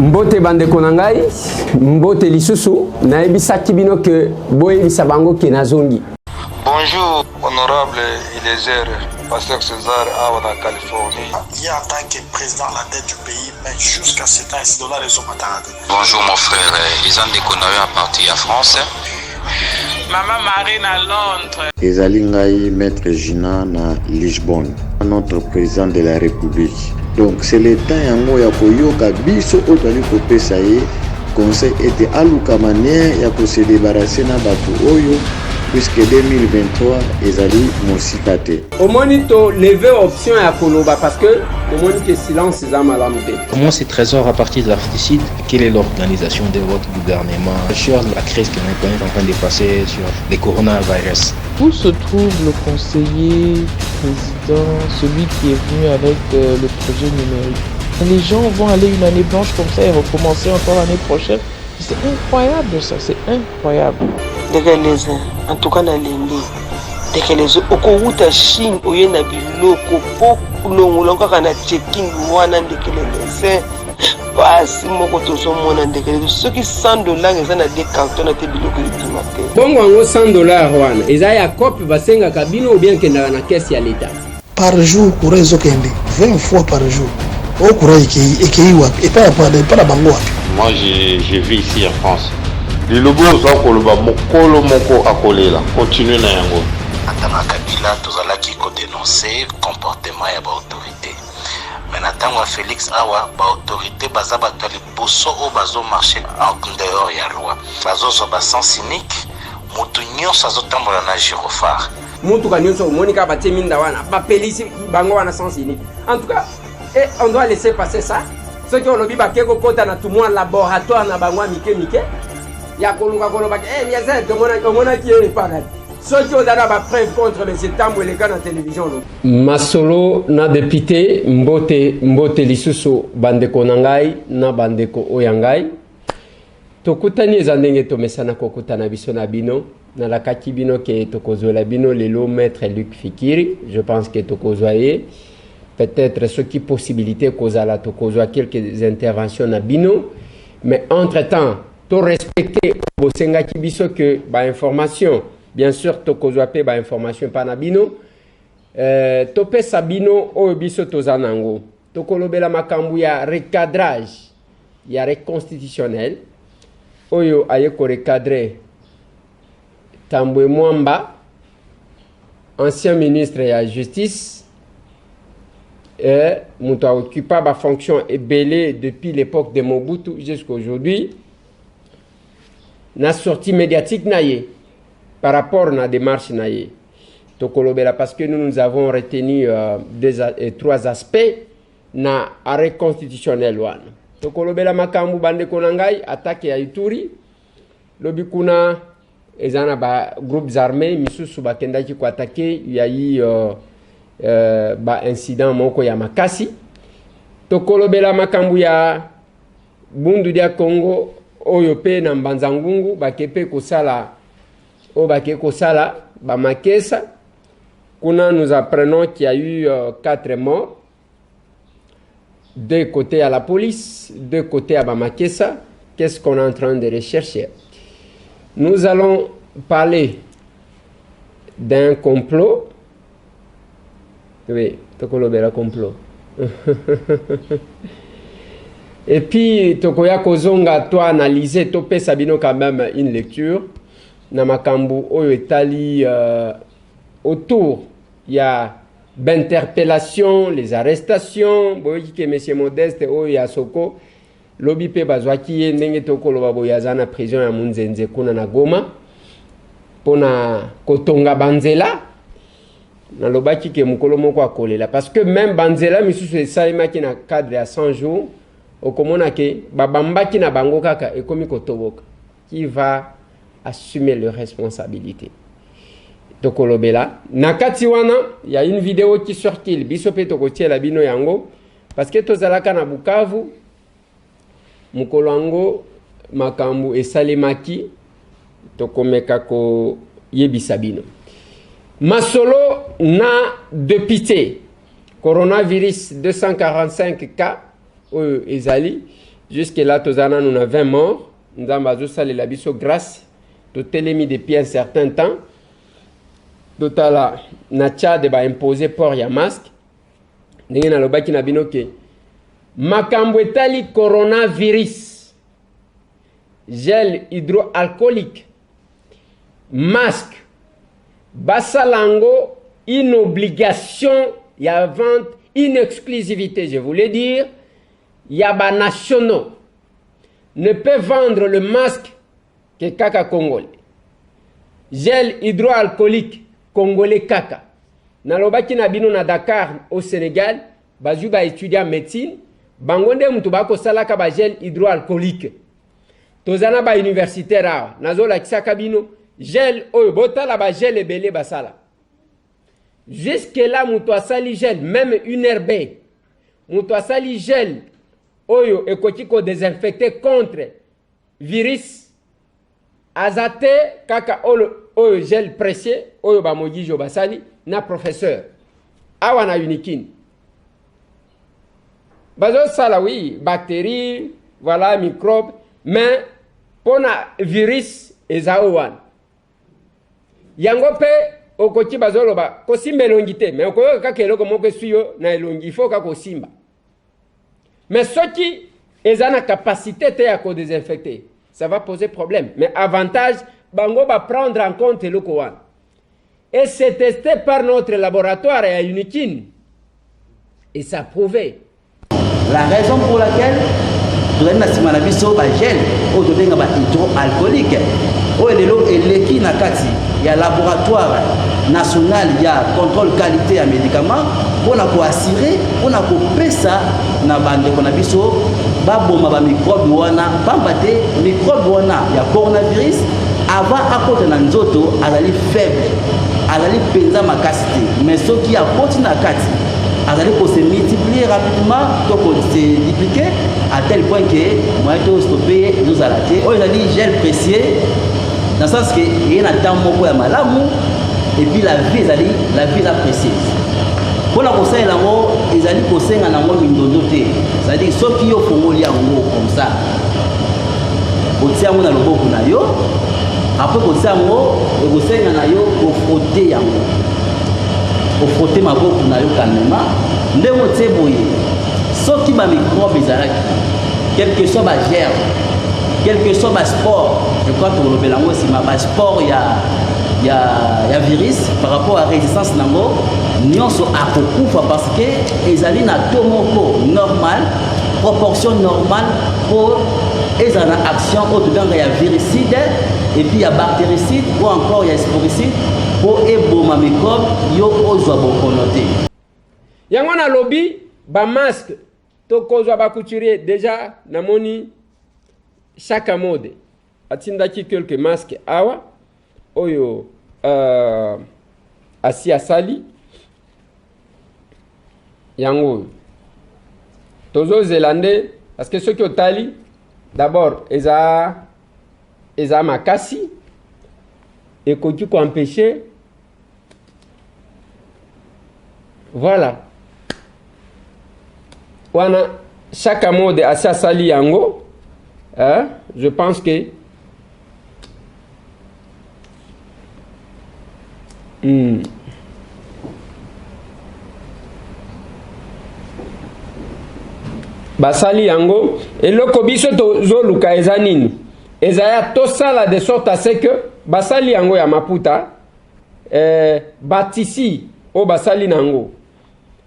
Mbote bande konangai, mbote lisusu, na ebisaki bino ke boye bisabango ke nazongi. Bonjour, honorable Eliezer, pasteur César Awa en Californie. Il y a en tant que président à la tête du pays, mais jusqu'à ce temps, c'est dollar les hommes à. Bonjour mon frère, ils ont déconné à partir à France. Maman Marine à Londres. Ezali ngai maître Gina na Lisbonne, notre président de la République. Donc c'est le temps yango ya koyoka biso otali kopesa ye conseil était aluka manière ya ko se débarrasser na bato oyo puisque 2023 ezali mosikate. Au monito lever option ya koloba parce que au monito silence c'est amalamté. Comment ces trésors à partir de l'artificiel, quelle est l'organisation de votre gouvernement sur la crise que nous est en train de passer sur les coronavirus? Où se trouve le conseiller du président, celui qui est venu avec le projet numérique? Les gens vont aller une année blanche comme ça et recommencer encore l'année prochaine. C'est incroyable ça, c'est incroyable. En tout cas, dans les liens, au cours de Chine, il y a des locaux, beaucoup de checking, ceux qui $100 ils ont des cartons à bon, $100 ils ont un copie basenga kabino ou bien que na caisse ya l'état. Par jour, courez au Kendi, 20 fois par jour. Au courage et pas la bango. Moi, je vis ici en France. Les lobos ont mokolo moko akolé là. Continuez na yango. Atama Kabila tozalaki ko dénoncer comportement ya ba autorité. Mais natanga Félix Awa ba autorité baza bato liboso o bazo marcher en dehors ya loi. Bazo zo ba sens cynique, mutu nyonso azotambola na gyrophare. Mutu ka nyonso monika batie minda wana ba pelisi bango wana sens cynique. En tout cas, on doit laisser passer ça. Ceux qui ont le biba keko kota na tout monde laboratoire na bangwa mike. Ya kolunga koloba bien ça tomona qui est pas. Ceux qui ont donné la preuve contre les États ou les gars dans la télévision. Masolo na député mbote lisusu bandeko nangai na bandeko oyangai. Tokutani ezandenge tomesana kokutana biso na bino na la kaki bino ke tokozwa bino lelo maître Luc Fikiri. Je pense que tokozwaye peut-être ce qui possibilité kozala tokozwa quelques interventions na bino, mais entre-temps to respecter bosenga ki biso que ba information. Bien sûr, tokozwa pe ba information pa na bino. Tope sabino o biso tozanango. Tokolobela makambu ya recadrage, ya reconstitutionnel. Oyo aye ko recadrer Tambwe Mwamba, ancien ministre de la justice, mutu occupa ba fonction ebele depuis l'époque de Mobutu jusqu'à aujourd'hui. Na sortie médiatique naye. Par rapport à la démarche naïe. Parce que nous avons retenu trois aspects na arrêt constitutionnel. Tokolobela makambu bande konangai attaque ya Ituri. Lobi kuna ezana ba groupes armés misusu bakendaki ko attaquer il y a eu ba incident moko ya makasi. Tokolobela makambu ya Bundu dia Congo oyo pe na Mbanzangungu bakepe kosala Obakeko Sala, Bamakesa, nous apprenons qu'il y a eu 4 morts, 2 côtés à la police, 2 côtés à Bamakesa. Qu'est-ce qu'on est en train de rechercher? Nous allons parler d'un complot. Oui, Tokolobera complot. Et puis, Tokoya Kozonga, toi analyser, Topé Sabino quand même une lecture. Namakambu oyo etali autour il y a d'interpellations, les arrestations, boyi ke monsieur Modeste oyo ya Soko lobi pe bazwaki ye ndenge tokoloba boyazana prison ya Munzenze kuna na Goma pona kotonga banzela na lobaki ke mukolo moko akolela parce que même banzela misusu esalemaki na cadre ya 100 jours okomona ke babambaki na bango kaka ekomi kotoboka qui va assumer leurs responsabilités. Tokolobela. Nakati wana, il y a une vidéo qui sortit, bisope tokotie la bino yango, parce que tozalaka na Bukavu, mukolongo, makambu et salemaki, tokomeka ko yebisa bino. Masolo na député, coronavirus 245 cas, ezali, Jusque là, tozana nous avons 20 morts. Nous avons salé la biso grâce. Totelemi depuis un certain temps. Totala na Tchad ba imposer port ya masque. Ndenge na lobaki na bino ke makambo etali coronavirus. Gel hydroalcoolique. Masque. Basalango, une obligation, il y a vente, une exclusivité, je voulais dire. Il y a des nationaux. Ne peut vendre le masque que Kaka Congolais. Gel hydroalcoolique Congolais Kaka. Nalobaki na bino na Dakar au Sénégal, bazu ba étudiant médecine, bangonde mutu bako salaka ba gel hydroalcoolique. Tozana ba universitaire awa, nazola kisaka bino gel oyo botala ba gel ebele basala. Jusque là mutu asali gel même une herbe. Mutu asali gel oyo ekoki ko désinfecter contre virus azate kaka oyo gel précieux oyo ba mojijo basali na professeur awa na unikin bazo sala oui bactéries voilà microbes mais pona virus ezaowan yango pe okoki bazoloba kosimba elongi te mais okoyoka kaka eloko moko suyo na elongi il faut kaka kosimba mais soki eza na capacité te ya kodésinfecter ça va poser problème mais avantage bango va prendre en compte eloko wana et c'est testé par notre laboratoire à Unikin et ça prouvé la raison pour laquelle tozali na nsima na biso bagel oyo tobenga bahydroalcoolique oyo lelo eleki na kati ya laboratoire national ya contrôle qualité ya médicament mpona koassire mpona kopesa na bandeko na biso baboma bamicrobe wana pamba te microbe wana ya coronavirus avant akota na nzoto azali faible azali mpenza makasi te mais soki akoti na kati azali ko se multiplier rapidement to ko se dupliquer à tel point que moyen to stopper nous à la tête oyo ezali gel précieux dans le sens que il y a un temps moko ya malamu et puis la vie est précieuse pour la conseil lango ezali kosenga nango mindondo te c'est-à-dire soki yo fongoli yango comme ça otia yango na loboko na yo après kotia yango ekosenga na yo kofrotter yango kofrotter maboko na yo calmement ndenge otie boye soki bamicrobe ezalaki quel que soit bagerme quel que soit sport je crois tolobela yango nsima basport ya virus par rapport à résistance nango nyonso akokufa parce que ezali na to moko normal proportion normale pour ezala na action oyo tobengaka ya viricide et puis ya bactéricide ou encore ya sporicide pour eboma microbe yo ozwa bokono te yango na lobi bamasque tokozwa bacouturier déjà namoni chaque mode atindaki quelques masques awa oyo asi asali yango tozo zélande parce que ceux qui otali d'abord eza makasi ekoki ko empêcher voilà wana chaque mode asi asali yango hein? Je pense que basali yango eloko biso tozoluka eza nini ezaya tosala de sorte à ce que basali yango ya maputa batisi o basali nango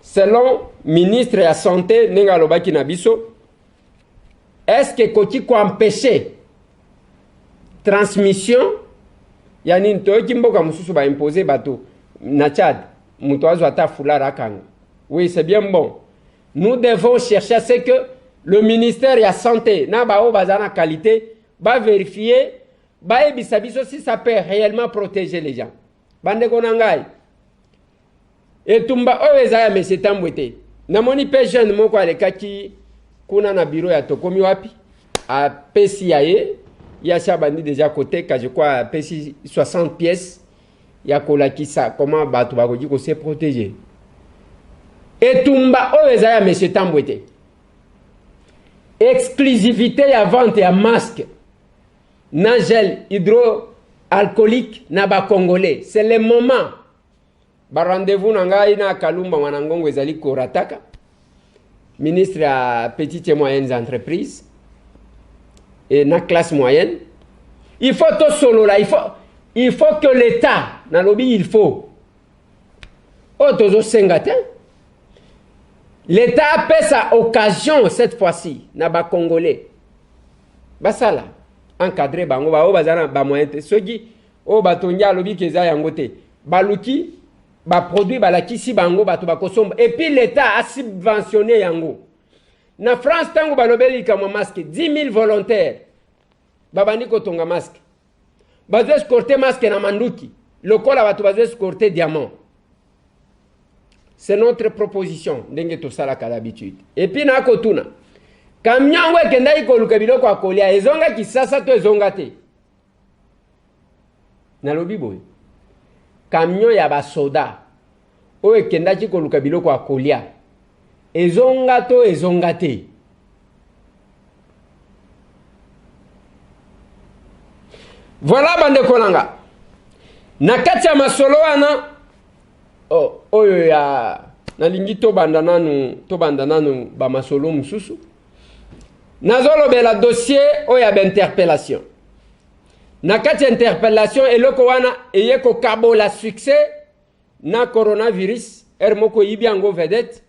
selon ministre ya santé ndenge alobaki na biso est-ce que koki ko empêcher transmission ya nini toyoki mboka mosusu baimposer bato na Tchad moto azwa ata fulara akanga oui c'est bien bon nous devons chercher à ce que le ministère de la santé na bao bazana qualité va vérifier ba ebisa biso si ça peut réellement protéger les gens bande konangai et tumba oyo ezaya monsieur Tambwete namoni pe jeune moko alekaki kuna na bureau ya tokomi wapi a pesi yaye ya chabandi déjà côté ka je crois pesi 60 pièces ya kolakisa comment bato bakoki ko se protéger et tumba oyo ezaya monsieur Tambwete exclusivité ya vente ya masque na gel hydroalcoolique na ba congolais. C'est le moment. Ba rendez-vous na ngai na Kalumba Mwanangongo ezali korataka. Ministre à petites et moyennes entreprises et na classe moyenne. Il faut tout solo là, il faut que l'État na lobby il faut. Oh tozo sengate. L'État a fait sa occasion cette fois-ci na ba congolais. Basala encadré bango ba o bazana ba moyen soki o batongia lobby keza yangote. Baluki ba produit balakisi bango bato bakosomba et puis l'État a subventionné yango. Na France tango balobeli kama masque 10 000 volontaires. Babani kotonga masque. Bazo escorter masque na manduki. Lokola bato bazo escorter diamant. C'est notre proposition ndenge to sala ka d'habitude. Et puis na kotuna. Camion we kenda ikoluka biloko akolia ezonga kisasa to ezonga te. Na lobi boy. Camion ya ba soda. O ekenda ikoluka biloko akolia. Ezonga to ezonga te. Voilà bande kolanga. Na kati ya masolo wana oyo ya nalingi to banda nanu ba masolo mususu. Nazolobela dossier oyo ya interpellation. Na kati ya interpellation eloko wana eyeko kabola succès na coronavirus ermoko yibiango vedette.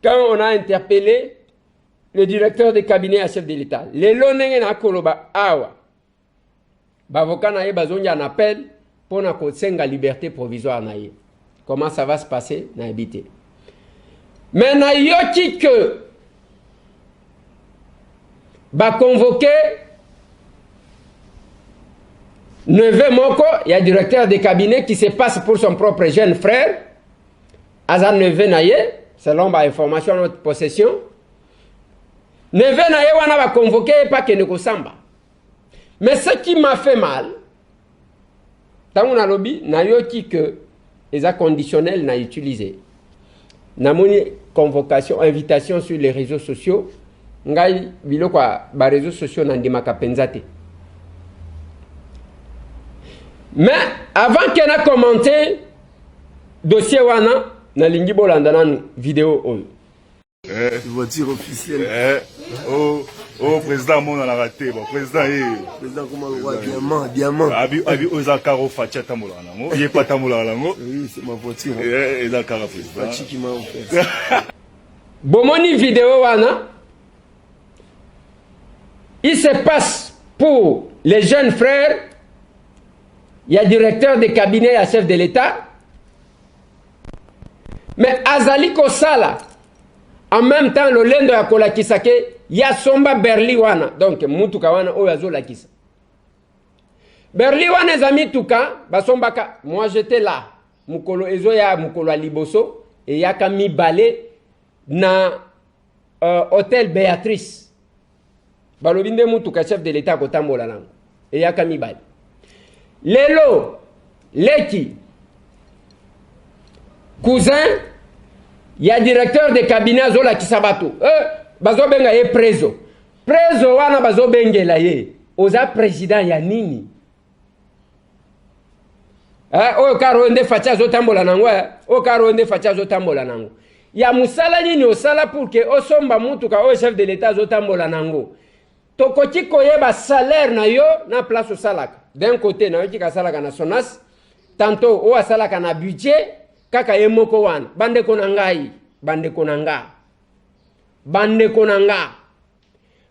Quand on a interpellé le directeur de cabinet à chef de l'État, les lonenge na koloba awa. Bavoka na ye bazongi en appel pour na kosenga liberté provisoire na ye. Comment ça va se passer na habité. Mais na yoki que ba convoqué neveu moko, il y a directeur de cabinet qui se passe pour son propre jeune frère. Azan neveu na ye, selon ba information à notre possession. Neveu na ye wana ba convoqué pas que ne kosamba. Mais ce qui m'a fait mal, dans mon lobby, n'a yoki que les conditionnels n'a utilisé. N'a mon convocation, invitation sur les réseaux sociaux. Ngai bilo kwa ba réseaux sociaux n'andimaka penzate. Mais avant qu'elle a commenté dossier wana na lingi bolanda nanu vidéo oyo. Voiture officielle. Oh président mon a raté bon président comment le roi diamant abi oza caro facha tamola nango il est pas tamola nango oui c'est ma voiture et la caro président qui m'a offert bomoni vidéo wana il se passe pour les jeunes frères. Il y a directeur de cabinet à chef de l'État. Mais Azali Kosala, en même temps, le lendo ya kola kisake, ya somba Berli wana. Donc, mutuka wana oyazo la kisa. Berli wana zami tuka, basomba ka, moi j'étais là. Mukolo ezo ya mukolo a liboso, et ya kami balé na hôtel Béatrice. Balobinde mutuka chef de l'État kotambola nango. Et ya kami balé. Lelo, Leki, cousin, il y a directeur de cabinet à Zola Kisabato. Bazo benga ye preso. Preso wana bazo bengela ye. Oza président ya nini? O karo ende facha zo tambola nango. O karo ende facha zo tambola nango. Ya musala nini osala pour que osomba mutuka o chef de l'État zo tambola nango. Tokoti koyeba salaire na yo na place au salaka. D'un côté na yoki ka salaka na SONAS, tantôt o salaka na budget kaka yemoko wana. Bande konangai, bande konanga. Bande konanga.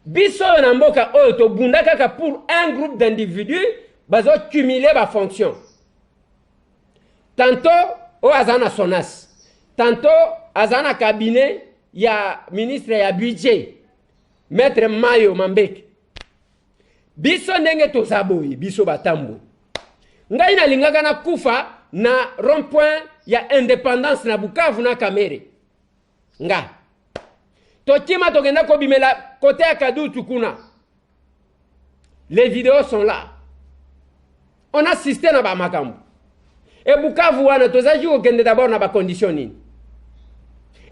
Biso na mboka oyo to bunda kaka pour un groupe d'individus bazo cumuler ba fonction. Tantôt o azana SONAS. Tantôt azana cabinet ya ministre ya budget. Maître Mayo Mambeke. Biso ndenge to saboyi, biso batambo. Ngai na lingaka na kufa na rond-point ya indépendance na Bukavu na Kamere. Nga. Totima tokenda ko bimela côté ya Kadutu kuna. Les vidéos sont là. On a assisté na ba makambo. Et Bukavu wana tozaji okende d'abord na ba conditions nini.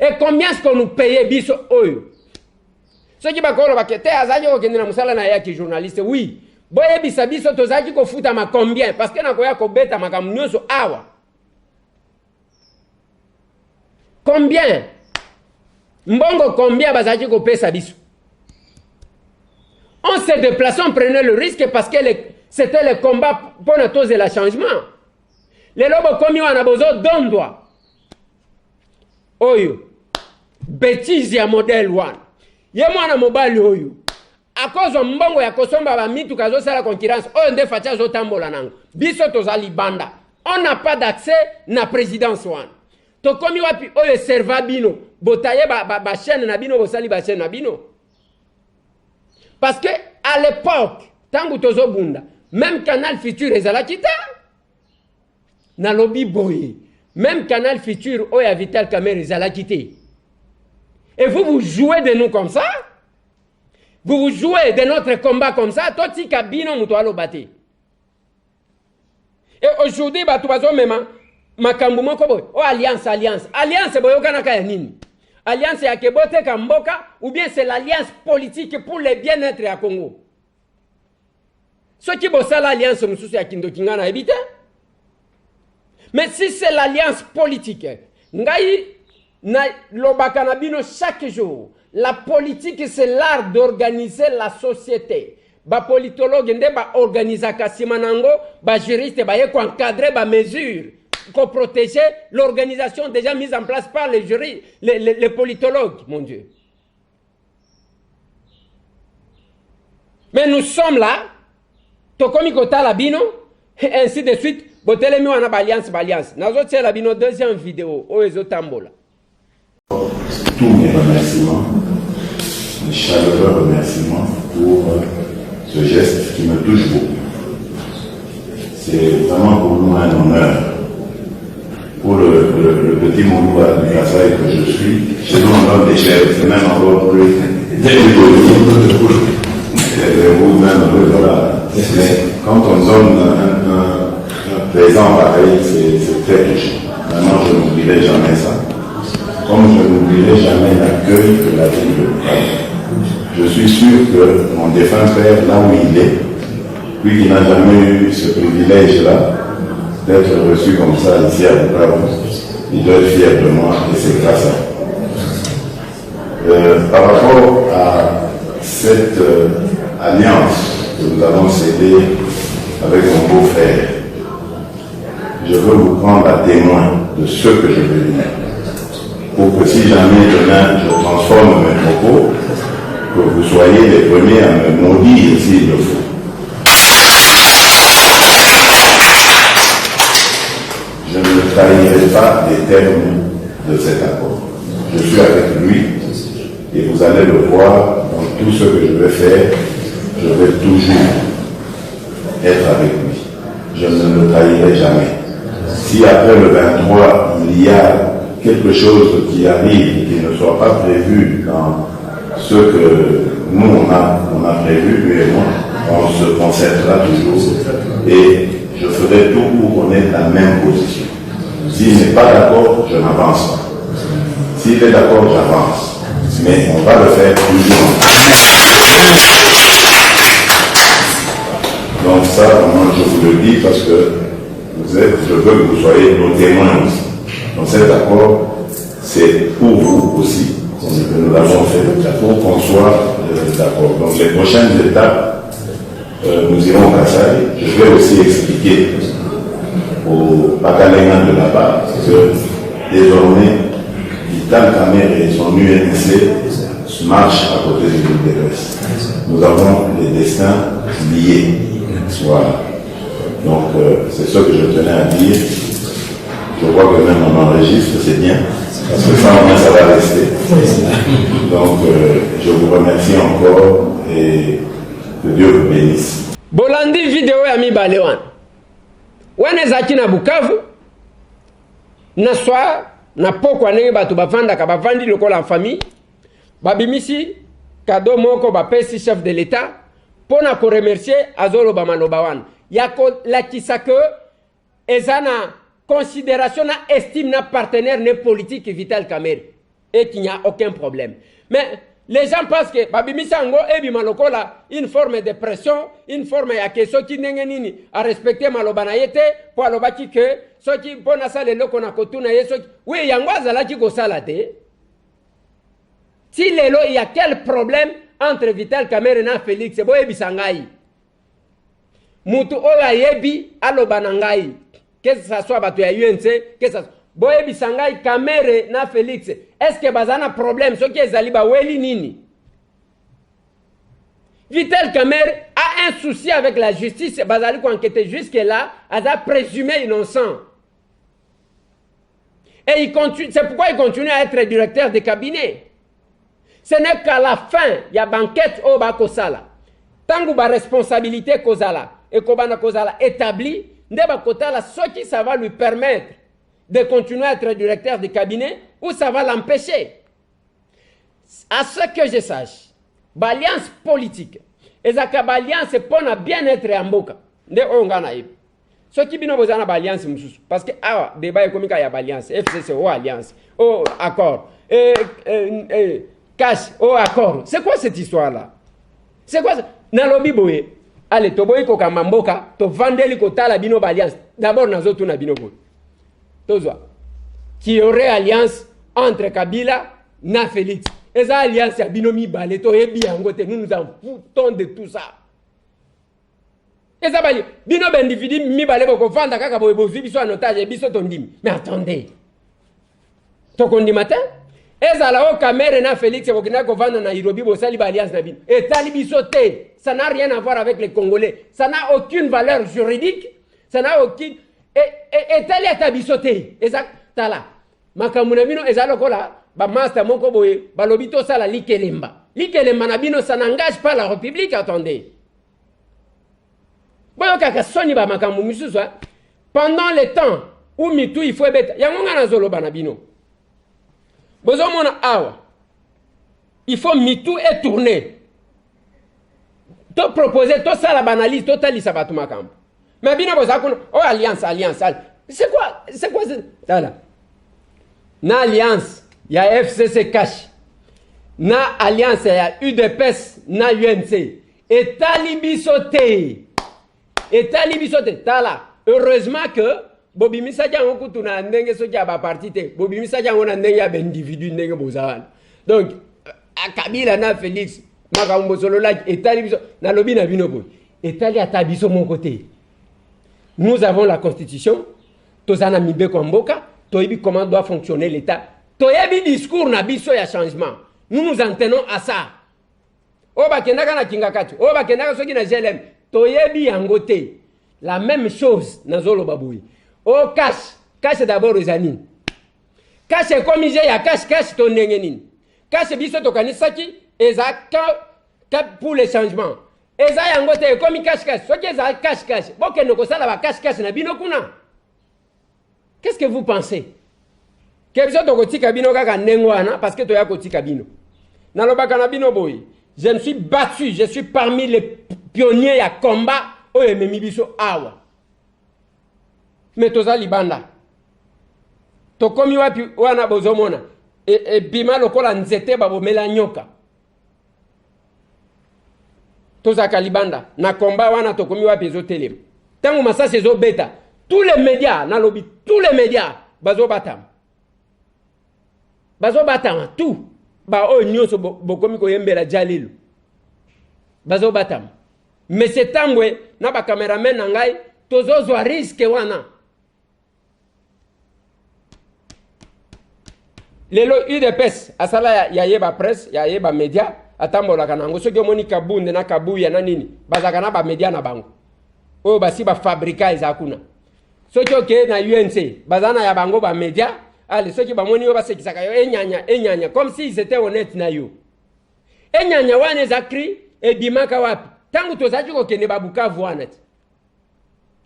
Et combien est-ce qu'on nous payait biso oyo? Ceux qui bakolo bakete azaki okende na musala na yaki journaliste oui. Boye bisabiso tozaki ko futa ma combien parce que na koya ko beta makamu nyonso awa. Combien? Mbongo combien bazaki ko pesa biso? On se déplaçait, on prenait le risque parce que c'était le combat pour nous tous et le changement. Les lobos comme ils ont besoin d'un doigt. Oyo. Bêtise ya modèle one. Yé mwana mobile oyo. À cause de mbongo ya kosomba ba mitu kazo sala concurrence. Oyo nde facha zo tambola nango. Biso tozali banda. On n'a pas d'accès na présidence one. To komi wapi oyo serva bino. Botaye ba chaîne na bino bosali ba chaîne na bino. Parce que à l'époque, tangu tozo bunda, même Canal Futur ezala kita. Na lobby boye. Même Canal Futur oya Vital Kamerhe ezala kité. Et vous jouez de nous comme ça? Vous jouez de notre combat comme ça? Toti kabino mutualo bate. Et aujourd'hui, batu bazo mema makambu moko boy. Oh alliance. Alliance boyo kanaka ya nini? Alliance ya Kebote Kamboka ou bien c'est l'alliance politique pour le bien-être à Congo? Ceux qui bossent l'alliance mususu ya Kindokinga na ebite. Mais si c'est l'alliance politique, ngai na lobaka na bino chaque jour. La politique c'est l'art d'organiser la société. Ba politologue nde ba organisa kasimanango, ba juriste ba yeko encadrer ba mesures pour protéger l'organisation déjà mise en place par les jurys, les politologues, mon Dieu. Mais nous sommes là, tokomi kota la bino, et ainsi de suite, botelemi wana balliance. Nazo tia la bino deuxième vidéo, oezo tambola. Tous mes remerciements, mes chaleureux remerciements pour ce geste qui me touche beaucoup. C'est vraiment pour nous un honneur. Pour le petit Moulouba du Kassai que je suis, chez nous on donne des chèvres, c'est même encore plus voilà. Quand on donne un présent pareil, c'est très touchant. Vraiment, je n'oublierai jamais ça. Comme je n'oublierai jamais l'accueil de la ville de Bukavu. Je suis sûr que mon défunt père, là où il est, lui qui n'a jamais eu ce privilège-là, d'être reçu comme ça ici à Bukavu, il doit être fier de moi et c'est grâce à lui. Par rapport à cette alliance que nous avons scellée avec mon beau-frère, je veux vous prendre à témoin de ce que je vais dire. Pour que si jamais demain je transforme mes propos, que vous soyez les premiers à me maudire s'il le faut. Je ne trahirai pas les termes de cet accord. Je suis avec lui et vous allez le voir dans tout ce que je vais faire. Je vais toujours être avec lui. Je ne le trahirai jamais. Si après le 23, il y a quelque chose qui arrive, qui ne soit pas prévu dans ce que nous on a prévu, lui et moi, on se concertera toujours et je ferai tout pour qu'on ait la même position. S'il n'est pas d'accord, je n'avance pas. S'il est d'accord, j'avance. Mais on va le faire toujours. Donc ça, vraiment, je vous le dis parce que je veux que vous soyez nos témoins aussi. Donc cet accord, c'est pour vous aussi, que nous l'avons fait, pour qu'on soit d'accord. Donc les prochaines étapes, nous irons au Kassai. Je vais aussi expliquer au Bakalengan de là-bas que désormais, Vital Kamerhe et son UNC marchent à côté de l'île de l'Ouest. Nous avons les destins liés. Voilà. Donc c'est ce que je tenais à dire. Je vois que même on enregistre, c'est bien, parce que ça, au moins, ça va rester. Donc, je vous remercie encore et que Dieu vous bénisse. Bolandi vidéo ya mibale wana. Wana ezaki na Bukavu, na soir, na pokwa ndenge bato bavandaka bavandi lokola en famille, babimisi cadeau moko bapesi chef de l'État, pona ko remercier azoloba maloba wana. Yako lakisa que ezana considération na estime na partenaire ne politique Vital Kamerhe et qu'il n'y a aucun problème. Mais les gens pensent que babimisango ebi malokola une forme de pression, une forme ya que soki ndenge nini a respecter malobana yete pour alobaki que soki pona sala loko na kotuna yesoki oui yango azalaki ko sala te. Si lelo il y a quel problème entre Vital Kamerhe et Félix bo ebi sangai. Mutu oya yebi alobana ngai. Que ça soit batu ya UNC, que ça boye bisangai Kamerhe na Félix. Est-ce que bazana problème ce qui est zaliba weli nini? Vital Kamerhe a un souci avec la justice, bazali ko enquêter jusque là, a présumé innocent. Et il continue, c'est pourquoi il continue à être directeur de cabinet. Ce n'est qu'à la fin, il y a banquette au bakosala. Tangu ba responsabilité kozala et kobana kozala établi, ndeba kotala ce qui ça va lui permettre de continuer à être directeur de cabinet ou ça va l'empêcher. À ce que je sache, l'alliance politique, et ça alliance pour na bien-être en boka. Nde ongana ibi. Ce qui bino bozana alliance mususu parce que ah débat économique ya alliance, FCC ou alliance, oh accord, cash, oh accord. C'est quoi cette histoire là? C'est quoi ça? Na lobby boye. Allez, to boye ko kamamboka, to vandeli ko tala bino alliance. D'abord nazo tuna bino boye. Tozwa. Qui aurait alliance entre Kabila na Félix. Et ça alliance ya bino mi balé to yebi yangote, nous nous en foutons de tout ça. Et ça bali bino bendividu mi balé ko vanda kaka boye bozu biso anotage biso tondimi. Mais attendez. To kondi matin? Et ça la o Kamerhe na Félix ko kina ko vanda na Nairobi bo sali ba alliance na bino. Et tali biso te. Ça n'a rien à voir avec les Congolais. Ça n'a aucune valeur juridique. Ça n'a aucune et tali atabisote eza tala makamuna bino eza lokola ba master moko boye ba lobito sala likelemba na bino ça n'engage pas la République. Attendez boyo kaka soni ba makamu misusu pendant le temps où mitu il faut beta yango ngana zolo bana bino bozo mona awa il faut mitu et tourner to proposer to sala banalise to tali sabatu makamu. Mais bien oh alliance. C'est quoi là? Na alliance, il y a FCC cash. Na alliance, il y a UDPS, na UNC. Et talibisote. Tala. Heureusement que Bobi Misadja on kutuna ndenge so ba parti te. Bobi Misadja on ndenge ya individu ndenge bozawana. Donc à Kabila na Félix, makambo solo la et talibiso na lobi na bino boy. Et tali atabiso mon côté. Nous avons la constitution, tozana mibe komboka, toyebi comment doit fonctionner l'État. Toyebi discours na biso ya changement. Nous nous en tenons à ça. Oba kendaka na kingakati, oba kendaka soki na GLM, toyebi yangote. La même chose na zolo baboui. Oh cash d'abord aux amis. Cash comme j'ai ya cash to ndengenini. Cash biso to kanisaki ezaka pour les changements. Eza yangote comme cash soki eza cash boke no kosala ba cash na bino kuna. Qu'est-ce que vous pensez? Que biso to kotika bino kaka nengwana parce que to ya kotika bino. Na lobaka na bino boy. Je me suis battu, je suis parmi les pionniers à combat au ememi biso awa. Mais toza libanda. To komi wapi wana bozomona. Et bima lokola nzete babo mela nyoka. Toza kalibanda na combat wana to komi wapi zo telem. Tangu masase zo beta. Tous les médias na lobby, tous les médias bazo batam. Tout. Ba o nyonso bokomi ko yembela jalilo. Bazo batam. Mais c'est tambwe na ba cameraman na ngai tozo zo risque wana. Lelo UDPS asala ya yeba presse, ya yeba media, atambola kanango soki omoni kabunde na kabuya na nini, bazaka na ba media na bango. O basi ba fabrika ezakuna. Soki oke na UNC, bazana ya bango ba media, allez soki ba moni yo basekisaka yo enyanya comme si ils étaient honnêtes na yo. Enyanya wane zakri e bimaka wapi? Tangu tozaji ko kene ba Bukavu wana.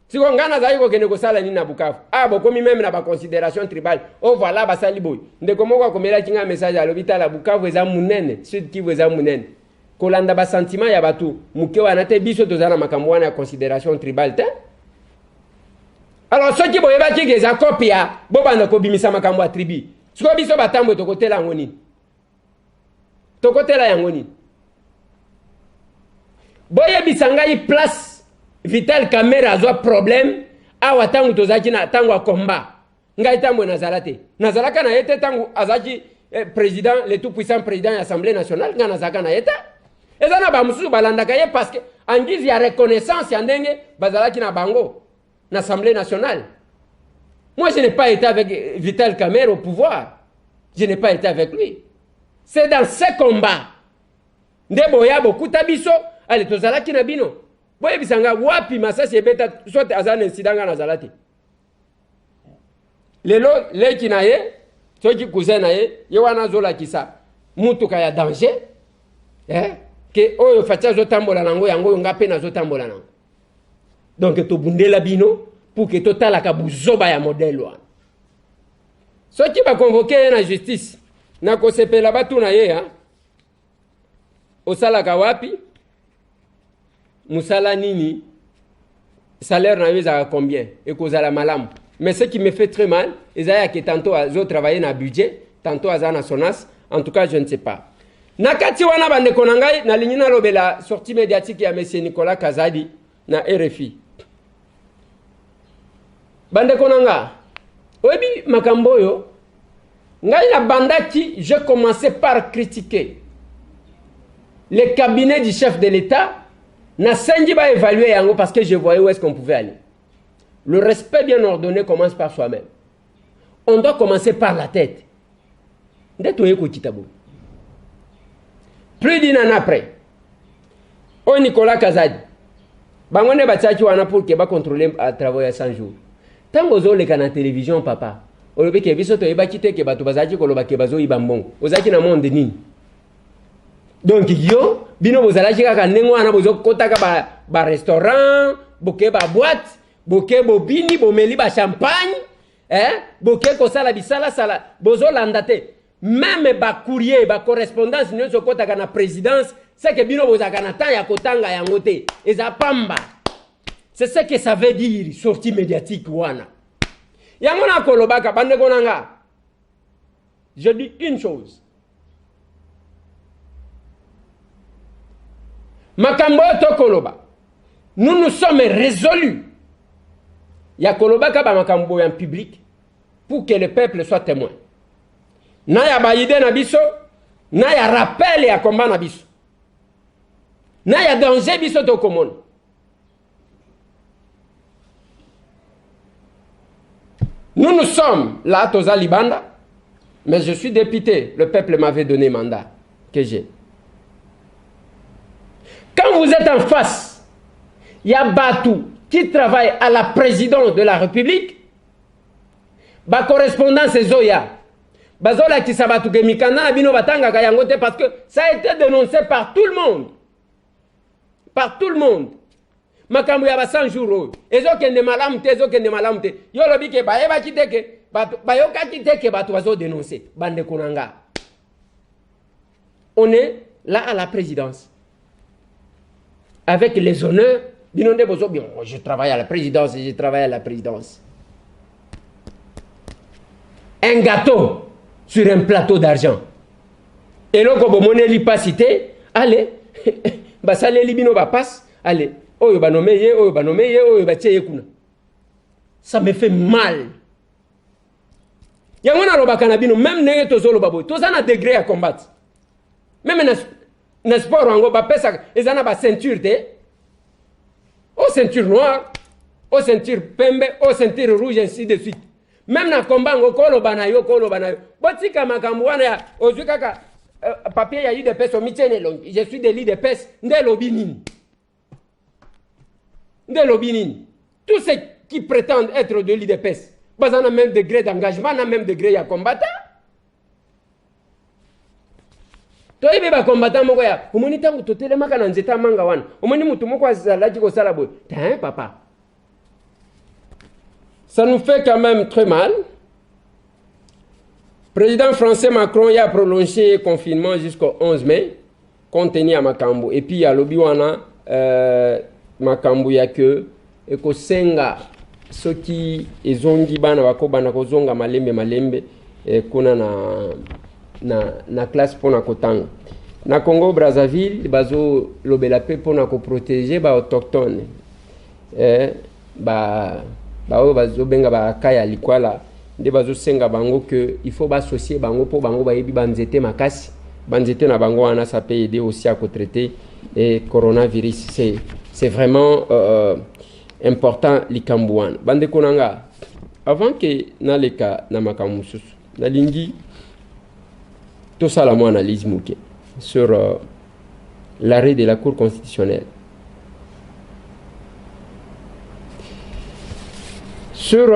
Siko ngana zayi ko kene ko sala ni na Bukavu. Ah bokomi même na ba considération tribale. Oh voilà ba sali boy. Ndeko moko komela kinga message à l'hôpital à Bukavu eza munene, Sud Kivu eza munene. Kolanda ba sentiment ya batu. Muke wana te biso tozana makambo wana ya considération tribale te. Alors ceux qui boyeba ki geza kopia boba na ko bimisa makambo ya tribu. Siko biso batambo to kotela ngoni. tokotela yango nini boyebisa ngai place Vital Kamerhe azwa problème awa tangu tozaki na tangu a combat ngai tambo nazala te nazalaka na yete tangu azaki président le tout puissant président de l'Assemblée nationale nga nazaka na yete ezana ba mususu balandaka ye parce que angizi ya reconnaissance ya ndenge bazalaki na bango na Assemblée nationale. Moi je n'ai pas été avec Vital Kamerhe au pouvoir, je n'ai pas été avec lui. C'est dans ce combat ndeboya bokuta biso ale tozalaki na bino boyebisanga wapi masasi ebeta soit azana incident nga nazalati lelo leki na ye soki cousin na ye ye wana zola kisa mutuka ya danger ke oyo fatia zo tambola nango yango ngape na zo tambola nango donc to bundela bino pour que totala ka buzoba ya modèle wana soki ba convoquer na justice na ko sepela batu na ye osala ka wapi musala nini salaire na yeza combien et kozala malamu. Mais ce qui me fait très mal, c'est que tantôt ils ont travaillé dans le budget, tantôt ils ont dans SONAS, en tout cas je ne sais pas. Nakati wana bande konangai na lignina lobela sortie médiatique ya monsieur Nicolas Kazadi na RFI. Bande konanga. Obi makamboyo ngai na bandaki, j'ai commencé par critiquer le cabinet du chef de l'État. Na sengi ba évaluer yango parce que je voyais où est-ce qu'on pouvait aller. Le respect bien ordonné commence par soi-même. On doit commencer par la tête. Plus d'un an après, au Nicolas Kazadi, bangone bataki wana pour que ba contrôler à travailler 100 jours. Tant que le kana télévision papa, olobi ke biso to yeba kite ke batu bazaki koloba ke bazo ibambong. Ozaki na monde nini? Donc yo bino bozalaki kaka ndenge wana bozo kotaka ba restaurant, boke ba boîte, boke bobini bomeli ba champagne, boke kosala bisala sala bozo landate. Même ba courrier, ba correspondance nyonso kotaka na présidence, c'est que bino bozaka na temps ya kotanga yango te. Eza pamba. C'est ce que ça veut dire sortie médiatique wana. Yango na kolobaka bande konanga. Je dis une chose. Makambo to koloba. Nous sommes résolus. Ya koloba ka ba makambo en public pour que le peuple soit témoin. Na ya ba ide na biso, na ya rappel ya combat na biso. Na ya danger biso to komona. Nous sommes là toza libanda, mais je suis député, le peuple m'avait donné mandat que j'ai. Quand vous êtes en face, il y a Batou qui travaille à la présidence de la République. Ba correspondance c'est Zoya. Bazola qui sabatu ke mikana bino batanga kayangote parce que ça a été dénoncé par tout le monde. Par tout le monde. Makambu ya ba 100 jours. Ezo kende malamte, ezo kende malamte. Yo lobi ke ba eba kiteke, ba yoka kiteke batu bazo dénoncer. Bande konanga. On est là à la présidence. Avec les honneurs, je travaille à la présidence et je travaille à la présidence. Un gâteau sur un plateau d'argent. Et là, quand vous n'avez pas cité, allez, ça les libino va passe, allez, ça me fait mal. Il y a un canabino, même n'est pas solo babo, tout ça a degré à combattre. Même dans sport, on va passer, ils ont une ceinture, aux ceintures noires, aux ceintures pembe, aux ceintures rouges, ainsi de suite. Même dans le combat, on kolo banayo. Botika makambuana ya, ozukaka, papier ya lit de peste, je suis des lits de peste, ndelobinini. Tous ceux qui prétendent être de lits de peste, ils ont le même degré d'engagement, le même degré de combattant. Toibe ba combattant moko ya omoni tangu totelemaka na nzeta manga wana omoni mutu moko azalaki ko sala boy papa, ça nous fait quand même très mal. Président français Macron a prolongé le confinement jusqu'au 11 mai compte tenu à makambo et puis à lobi wana makambo ya que eko senga soki ezongi bana bako bana kozonga malembe kuna na classe pour na kotanga. na Congo Brazzaville bazo lobela pe pona ko protéger ba autochtone ba bazo benga ba kaya likwala nde bazo senga bango que il faut associer bango po bango ba yebi banzete makasi banzete na bango wana ça peut aider aussi à traiter et coronavirus. C'est vraiment important likambouane bande konanga avant que na leka na makamususu na lingi tout ça la mo analyse muke sur l'arrêt de la Cour constitutionnelle. Sur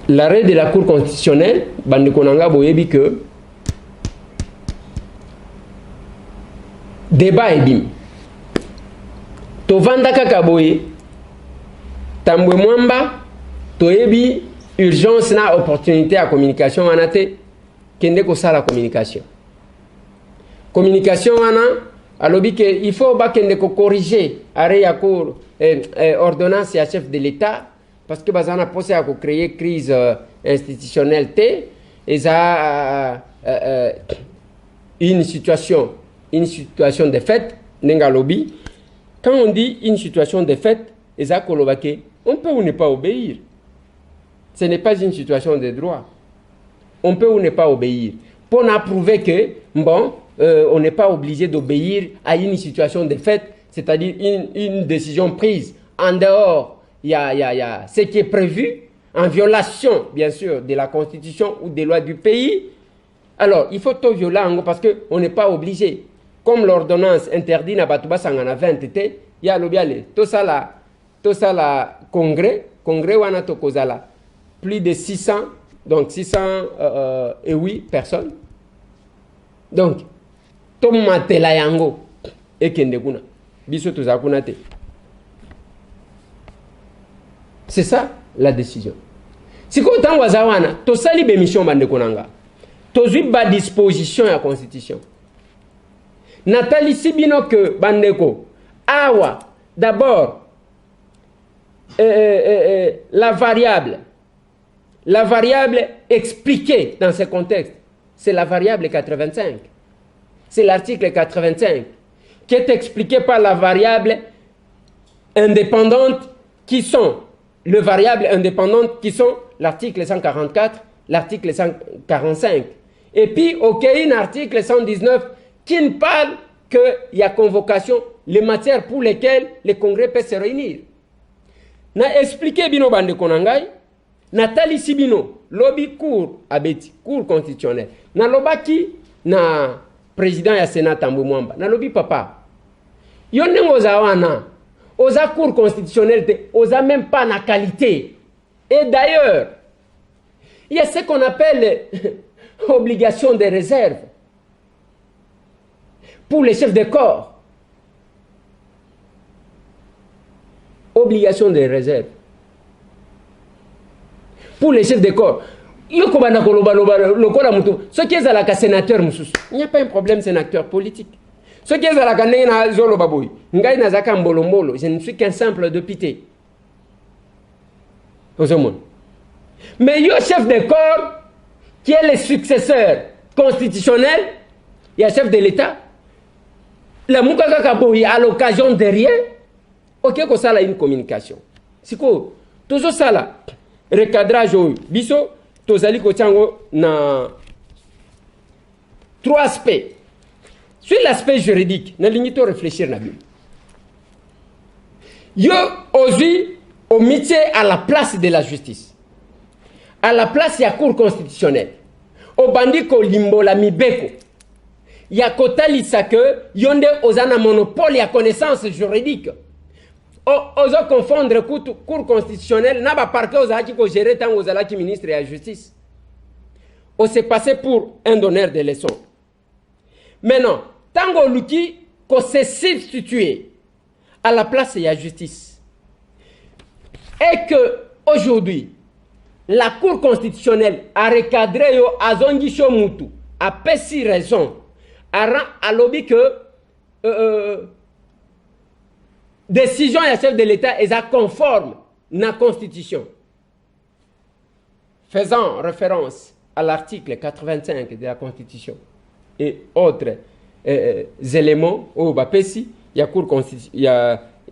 l'arrêt de la Cour constitutionnelle, bande konanga boyebi que débat ebim. Tovanda kaka boye tambwe mwamba toyebi urgence na opportunité à communication anate kende ko sala communication wana alobi que il faut ba kende ko corriger arrêt ya cour ordonnance ya chef de l'état parce que bazana posé à créer crise institutionnelle et ça une situation de fait nenga lobby. Quand on dit une situation de fait, on peut ou ne pas obéir. Ce n'est pas une situation de droit. On peut ou ne pas obéir. Pour prouver que, bon, on n'est pas obligé d'obéir à une situation de fait, c'est-à-dire une décision prise en dehors, il y a ce qui est prévu, en violation, bien sûr, de la Constitution ou des lois du pays. Alors, il faut tout violer parce qu'on n'est pas obligé. Comme l'ordonnance interdit na batuba sangana 20 il y a l'obiale tout ça la congrès wana to kozala plus de 600 donc 608 personnes donc to matela yango ekende kuna biso to zakuna te. C'est ça la décision. Si ko tango zawana to sali be mission bande konanga to zui ba disposition ya constitution. Nathalie Sibino que bandeko awa d'abord la variable expliquée dans ce contexte c'est la variable 85, c'est l'article 85 qui est expliqué par la variable indépendante qui sont le variable indépendante qui sont l'article 144, l'article 145 et puis un article 119 qui ne parle qu'il y a convocation, les matières pour lesquelles le Congrès peut se réunir. Na expliqué bino bande konangai, Nathalie Sibino, lobby cour abeti, cour constitutionnelle. Na lobaki na président ya Sénat Tambwe Mwamba, na lobby papa. Yonne oza wana, oza cour constitutionnelle te, oza même pas na qualité. Et d'ailleurs, il y a ce qu'on appelle obligation de réserve. Pour les chefs de corps, obligation de réserve. Pour les chefs de corps, il n'y a pas de sénateur, il n'y a pas un problème, c'est un acteur politique. Ce qui est à la je ne suis qu'un simple député. Mais il y a un chef de corps qui est le successeur constitutionnel, il y a un chef de l'État. La Moukaka Kaboui à l'occasion de rien, ok, que ça a une communication. C'est quoi? Toujours ça là, recadrage au biso, tozali kochango na 3 aspects. Sur l'aspect juridique, na lignito réfléchir na bien. Yo aussi au métier à la place de la justice, à la place de la Cour constitutionnelle, au bandiko limbo la mibeko. Il y a kotalisa que yonde ozana monopole ya connaissance juridique. Ozo confondre cour constitutionnelle na ba parquet ozaki ko gérer tant ozalaki ministre de la justice. On s'est passé pour un donneur de leçons. Maintenant, tango luki ko se substituer à la place de la justice. Et que aujourd'hui la Cour constitutionnelle a recadré yo azongi shomutu a pesi raison. A lobby que décision et chef de l'État est conforme à la Constitution. Faisant référence à l'article 85 de la Constitution. et autres éléments au Bapesi, il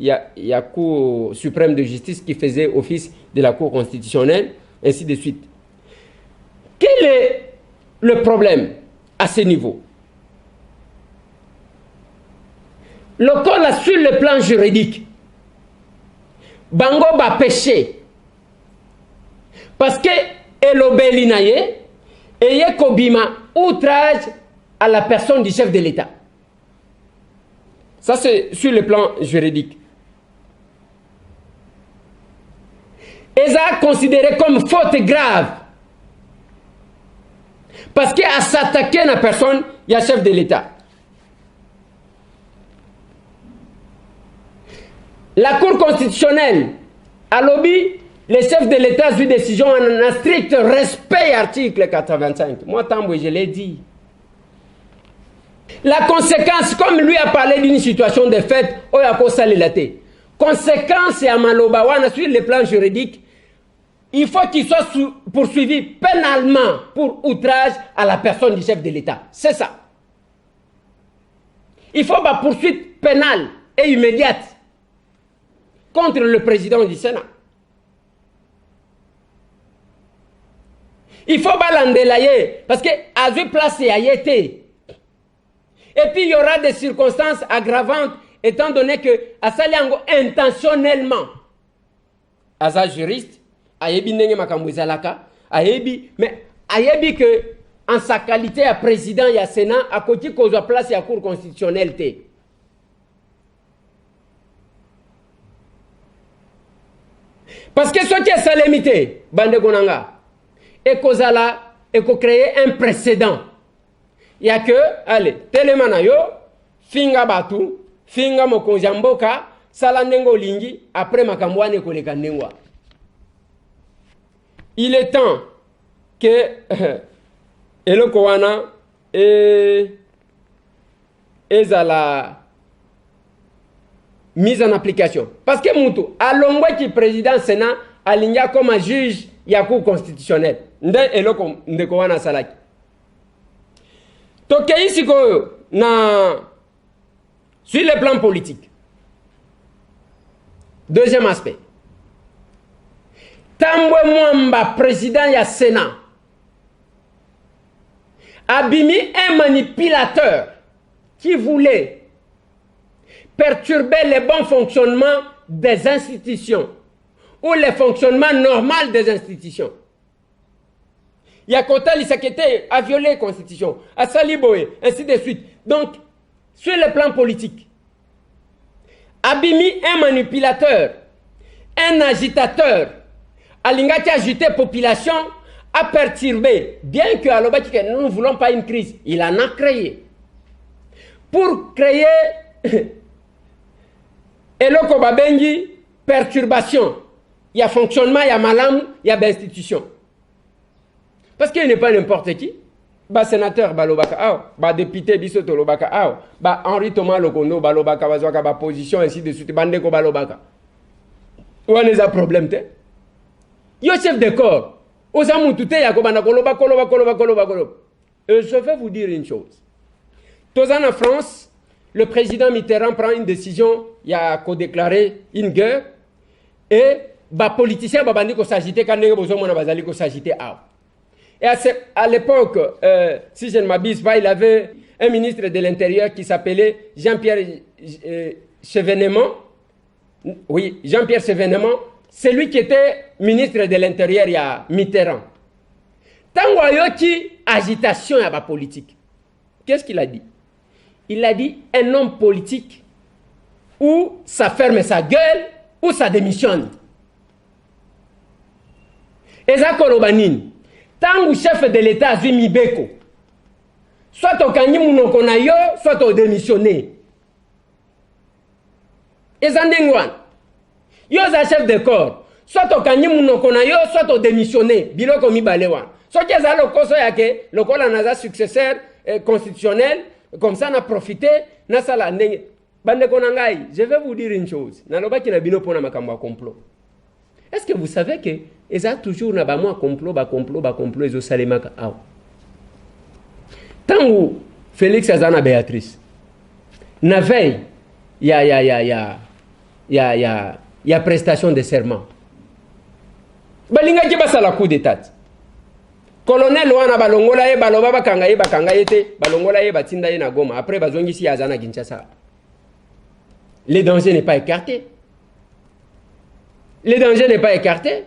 y a Cour suprême de justice qui faisait office de la Cour constitutionnelle, ainsi de suite. Quel est le problème à ce niveau? Le col sur le plan juridique, Bango va pécher. Parce que Elobelinaye et Kobima outrage à la personne du chef de l'État. Ça, c'est sur le plan juridique. Et ça a considéré comme faute grave. Parce qu'à s'attaquer à la personne, il y a chef de l'État. La Cour constitutionnelle a lobby, les chefs de l'État ont eu décision en un strict respect article 85. Moi, tant je l'ai dit. La conséquence, comme lui a parlé d'une situation de fait, il y a quoi ça l'élaté. Conséquence à Malobawana sur le plan juridique, il faut qu'il soit poursuivi pénalement pour outrage à la personne du chef de l'État. C'est ça. Il faut une poursuite pénale et immédiate contre le président du Sénat. Il faut l'endélayer parce que à une place et à y été. Et puis il y aura des circonstances aggravantes étant donné que Asaliango intentionnellement, Asa juriste, Ayebi nenge makambouizalaka, Ayebi, mais Ayebi que en sa qualité à président et à Sénat, à côté qu'on soit place et à Cour constitutionnelle. Parce que ce qui est salémité, Bande Gonanga, et Kozala, et qu'on crée un précédent. Il n'y a que, allez, Telemanayo, Finga Batu, Finga Mokonjamboka, Salandengo Lingi, après Makambouane Kolekanengwa. Il est temps que Elo Kowana et la mise en application. Parce que Moutou, à l'ongwa qui président Sénat, aligna comme un juge, il y a cour constitutionnel. Nde Elo Kowana Salaki. Donc, ici, sur le plan politique, deuxième aspect. Tambwe Mwamba, président du Sénat, a mis un manipulateur qui voulait perturber le bon fonctionnement des institutions ou le fonctionnement normal des institutions. Il y a Kota Lisakete a violé la Constitution, a Saliboé, ainsi de suite. Donc, sur le plan politique, Abimi, un manipulateur, un agitateur, Alingati a agité la population, a perturbé, bien que Alobaki, nous ne voulons pas une crise, il en a créé. Pour créer Eloko Babengi, perturbation, il y a fonctionnement, il y a malam, il y a institution. Parce qu'il n'est pas n'importe qui. Bah sénateur balobaka bah député bisoto lobaka bah Henri Thomas Lokondo balobaka bazwaka ba position ainsi de suite bande ko balobaka. On a un problème te. Yo chef de corps. Osamu tout ya ko bana koloba. Je vais vous dire une chose. Tozan en France, le président Mitterrand prend une décision, il a co-déclaré une guerre et bah politicien ba bandi ko s'agiter quand ndenge bozo mona bazali ko s'agiter Et à l'époque, si je ne m'abuse pas, il avait un ministre de l'Intérieur qui s'appelait Jean-Pierre Chevènement. Oui, Jean-Pierre Chevènement. C'est lui qui était ministre de l'Intérieur il y a Mitterrand. Tango Ayoki, agitation à la politique. Qu'est-ce qu'il a dit? Il a dit un homme politique ou ça ferme sa gueule ou ça démissionne. Et ça, Kolobanine. Tant que chef de l'État a mis Beko, soit au Kanyi Mounokonayo, soit au démissionné. Et Zandengwan, yo za chef de corps, soit au Kanyi Mounokonayo, soit au démissionné. Biloko mi balewan. Soit que ça le koso yake, le kol anaza successeur constitutionnel, comme ça on a profité, na sala ndenge. Bande konangai, je vais vous dire une chose. Naloba ki na bino pona makambo complot. Est-ce que vous savez que ils ont toujours na complot, ils ont salemaka. Tant que Félix azana Béatrice. Na veille, il y a prestation de serment. Balinga ki basala coup d'état. Colonel wana balongola ye baloba bakanga ye te balongola ye batinda ye na Goma. Après bazongi si azana Kinshasa. Le danger n'est pas écarté. Le danger n'est pas écarté.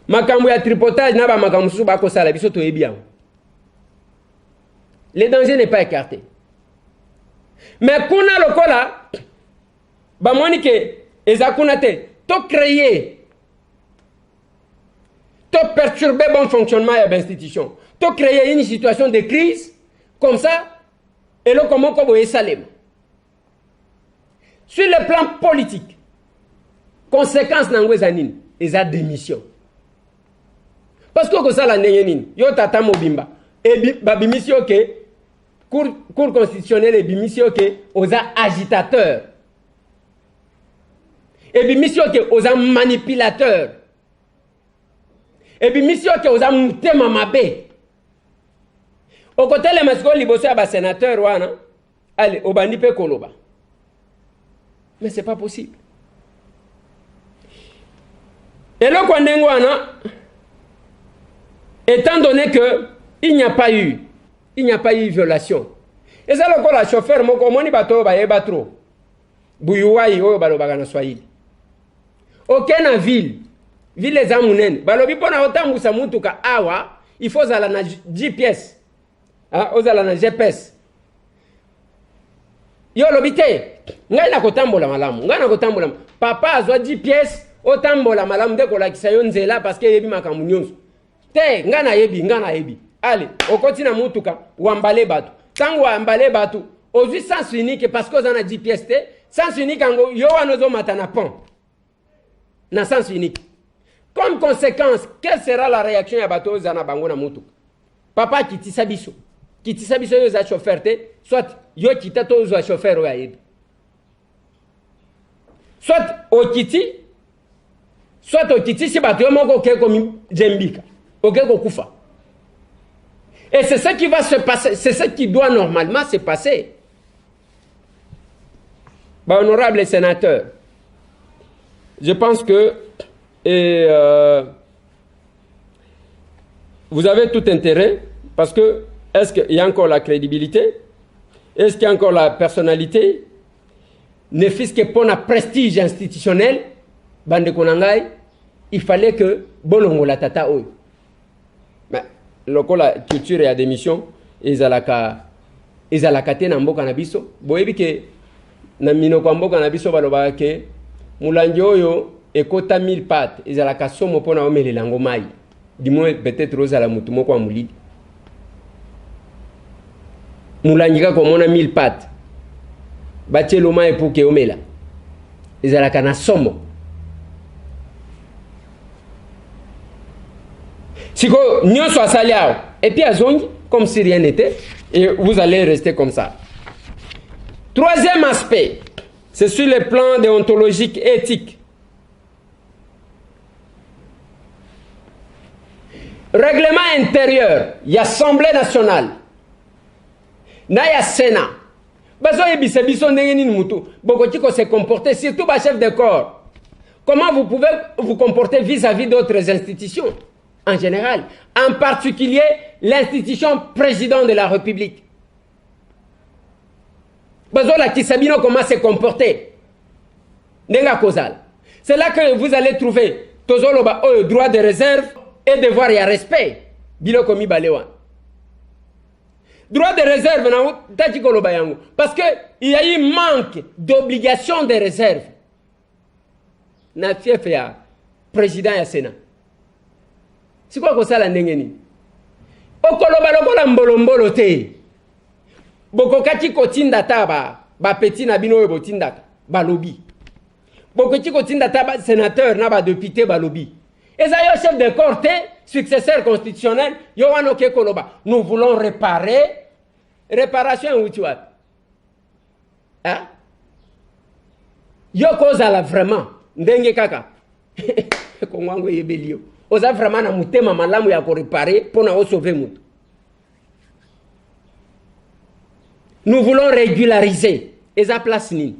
Makambu ya tripotage na ba makambu su ba ko sala biso to yebian. Le danger n'est pas écarté. Mais kuna lokola ba monike ezakuna te to créer to perturber bon fonctionnement de l'institution, to créer une situation de crise comme ça et le comment comme Salem. Sur le plan politique, conséquence n'angwezanine eza démission. Parce que ça la nenyenine yo tata mobimba et babimisio ke cour constitutionnelle et bimisio ke aux agitateurs et bimisio ke aux manipulateurs et bimisio ke aux mutema mabe au côté les masco liboso ya ba sénateur wana allez obandi pe koloba mais c'est pas possible et le kwandengo wana étant donné que il n'y a pas eu violation. Et ça le la chauffeur moko moni bato ba yeba trop. Buyuwai oyo baloba na Swahili. Aucun ville les amunene balobi pona otambusa mutuka awa il faut zala na GPS. Ah ozala na GPS. Yo lobite ngai na kotambola malamu. Ngai na kotambola papa azwa GPS otambola malamu de ko lakisa yo nzela parce que yebi makambu nyonso. Te ngana yebi allez okoti na mutuka wambale batu tango wambale batu ozui sens unique parce que ozana GPS te sens unique ango yo wanozo matana pont na sens unique comme conséquence quelle sera la réaction ya batu ozana bango na mutuka papa kitisa biso yo za chauffeur te soit yo kita to zo chauffeur o yebi soit okiti si batu yo moko ke komi jembika okeko kufa. Et c'est ça qui va se passer, c'est ça qui doit normalement se passer. Bah, honorable sénateur, je pense que vous avez tout intérêt, parce que est-ce qu'il y a encore la crédibilité? Est-ce qu'il y a encore la personnalité? Ne fût-ce que pour un prestige institutionnel, bande konangai, il fallait que bolongo la tata oyo. Lokola culture ya démission ezalaka te na mboka na biso boyebi ke na minoko mboka na biso baloba ke mulangi oyo ekota 1000 pattes ezalaka somo pona omelela ngo mai dimwe peut-être ozala mutu moko amulidi mulangi ka komona 1000 pattes batielo mai pour ke omela ezalaka na somo. Siko nyonso asali awo et puis azongi comme si rien n'était et vous allez rester comme ça. Troisième aspect, c'est sur le plan déontologique et éthique. Règlement intérieur, il y a Assemblée nationale, il y a Sénat. Bazo yebisa biso ndenge nini mutu bokoti ko se comporter surtout ba chef de corps. Comment vous pouvez vous comporter vis-à-vis d'autres institutions? En général, en particulier l'institution président de la République. Bazola qui sabino comment se comporter. Nenga kozal. C'est là que vous allez trouver tozoloba droit de réserve et devoir et respect. Bilo komi balewan. Droit de réserve na tati koloba yango parce que il y a eu manque d'obligation de réserve. Na fief ya président ya Sénat. C'est quoi que ça la ndengeni? Okoloba lokola mbolo te. Boko kati kotinda taba ba petit na bino botinda ba lobby. Boko kati kotinda taba sénateur na ba député ba lobby. Et ça yo chef de corps successeur constitutionnel yo wano ke koloba. Nous voulons réparer réparation utuat. Hein? Yo koza la vraiment ndenge kaka. Kongwango yebelio. Oza vraiment na mutema malamu ya ko réparer pour na sauver mutu. nous voulons régulariser. Et ça place ni.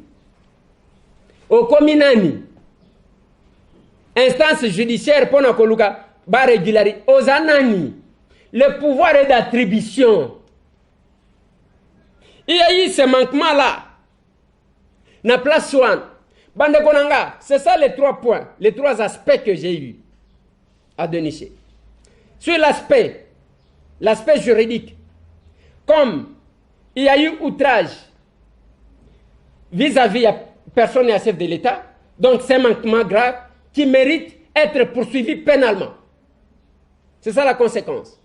Au communani. Instance judiciaire pour nous coloca ba régulariser. Aux anani. Le pouvoir est d'attribution. Il y a eu ce manquement là. Na place one. Bande Konanga, c'est ça les 3 points, les 3 aspects que j'ai eu à dénicher. Sur l'aspect juridique, comme il y a eu outrage vis-à-vis de personne et à chef de l'État, donc c'est un manquement grave qui mérite d'être poursuivi pénalement. C'est ça la conséquence.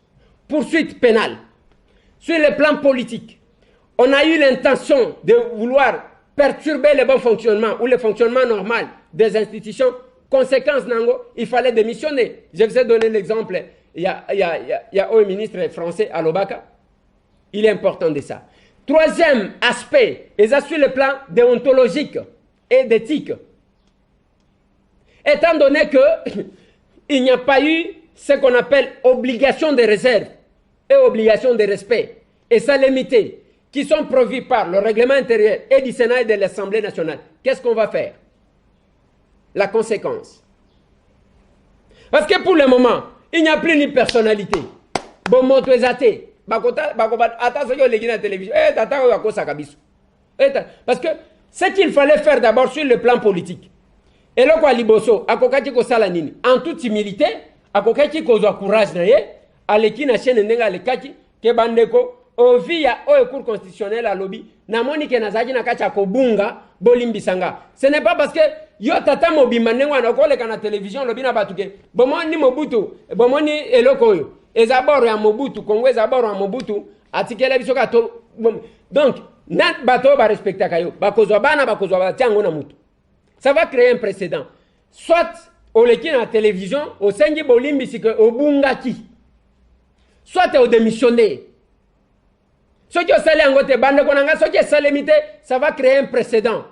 Poursuite pénale. Sur le plan politique, on a eu l'intention de vouloir perturber le bon fonctionnement ou le fonctionnement normal des institutions. Conséquence, Nango, il fallait démissionner. Je vous ai donné l'exemple. Il y a un ministre français à Lobaka. Il est important de ça. Troisième aspect, et ça sur le plan déontologique et d'éthique. Étant donné qu'il n'y a pas eu ce qu'on appelle obligation de réserve et obligation de respect, et ça limité, qui sont prévus par le règlement intérieur et du Sénat et de l'Assemblée nationale, qu'est-ce qu'on va faire? La conséquence. Parce que pour le moment, il n'y a plus ni personnalité. Bon, moto exaté. Parce que ce qu'il fallait faire d'abord sur le plan politique, et là quoi liboso, akokaki ko salanini, en toute humilité, akokaki ko zo courage na ye, aleki na chaîne ndenga lekaki ke bandeko au via au cour constitutionnel à lobby na monike na zaki na kacha ko bunga bolimbisanga. Ce n'est pas parce que yo tata mobimba ndenga na ko leka na télévision lobby na batuke bomoni Mobutu bomoni eloko yo ezaboro ya Mobutu Kongo ezaboro ya Mobutu atikela bisoka to donc nat bato ba respecter kayo bakozwa bana bakozwa batiango na mutu. Ça va créer un précédent. Soit au leki na télévision au sengi bolimbisi ke obungaki. Soit au démissionner. Ce qui ça va créer un précédent.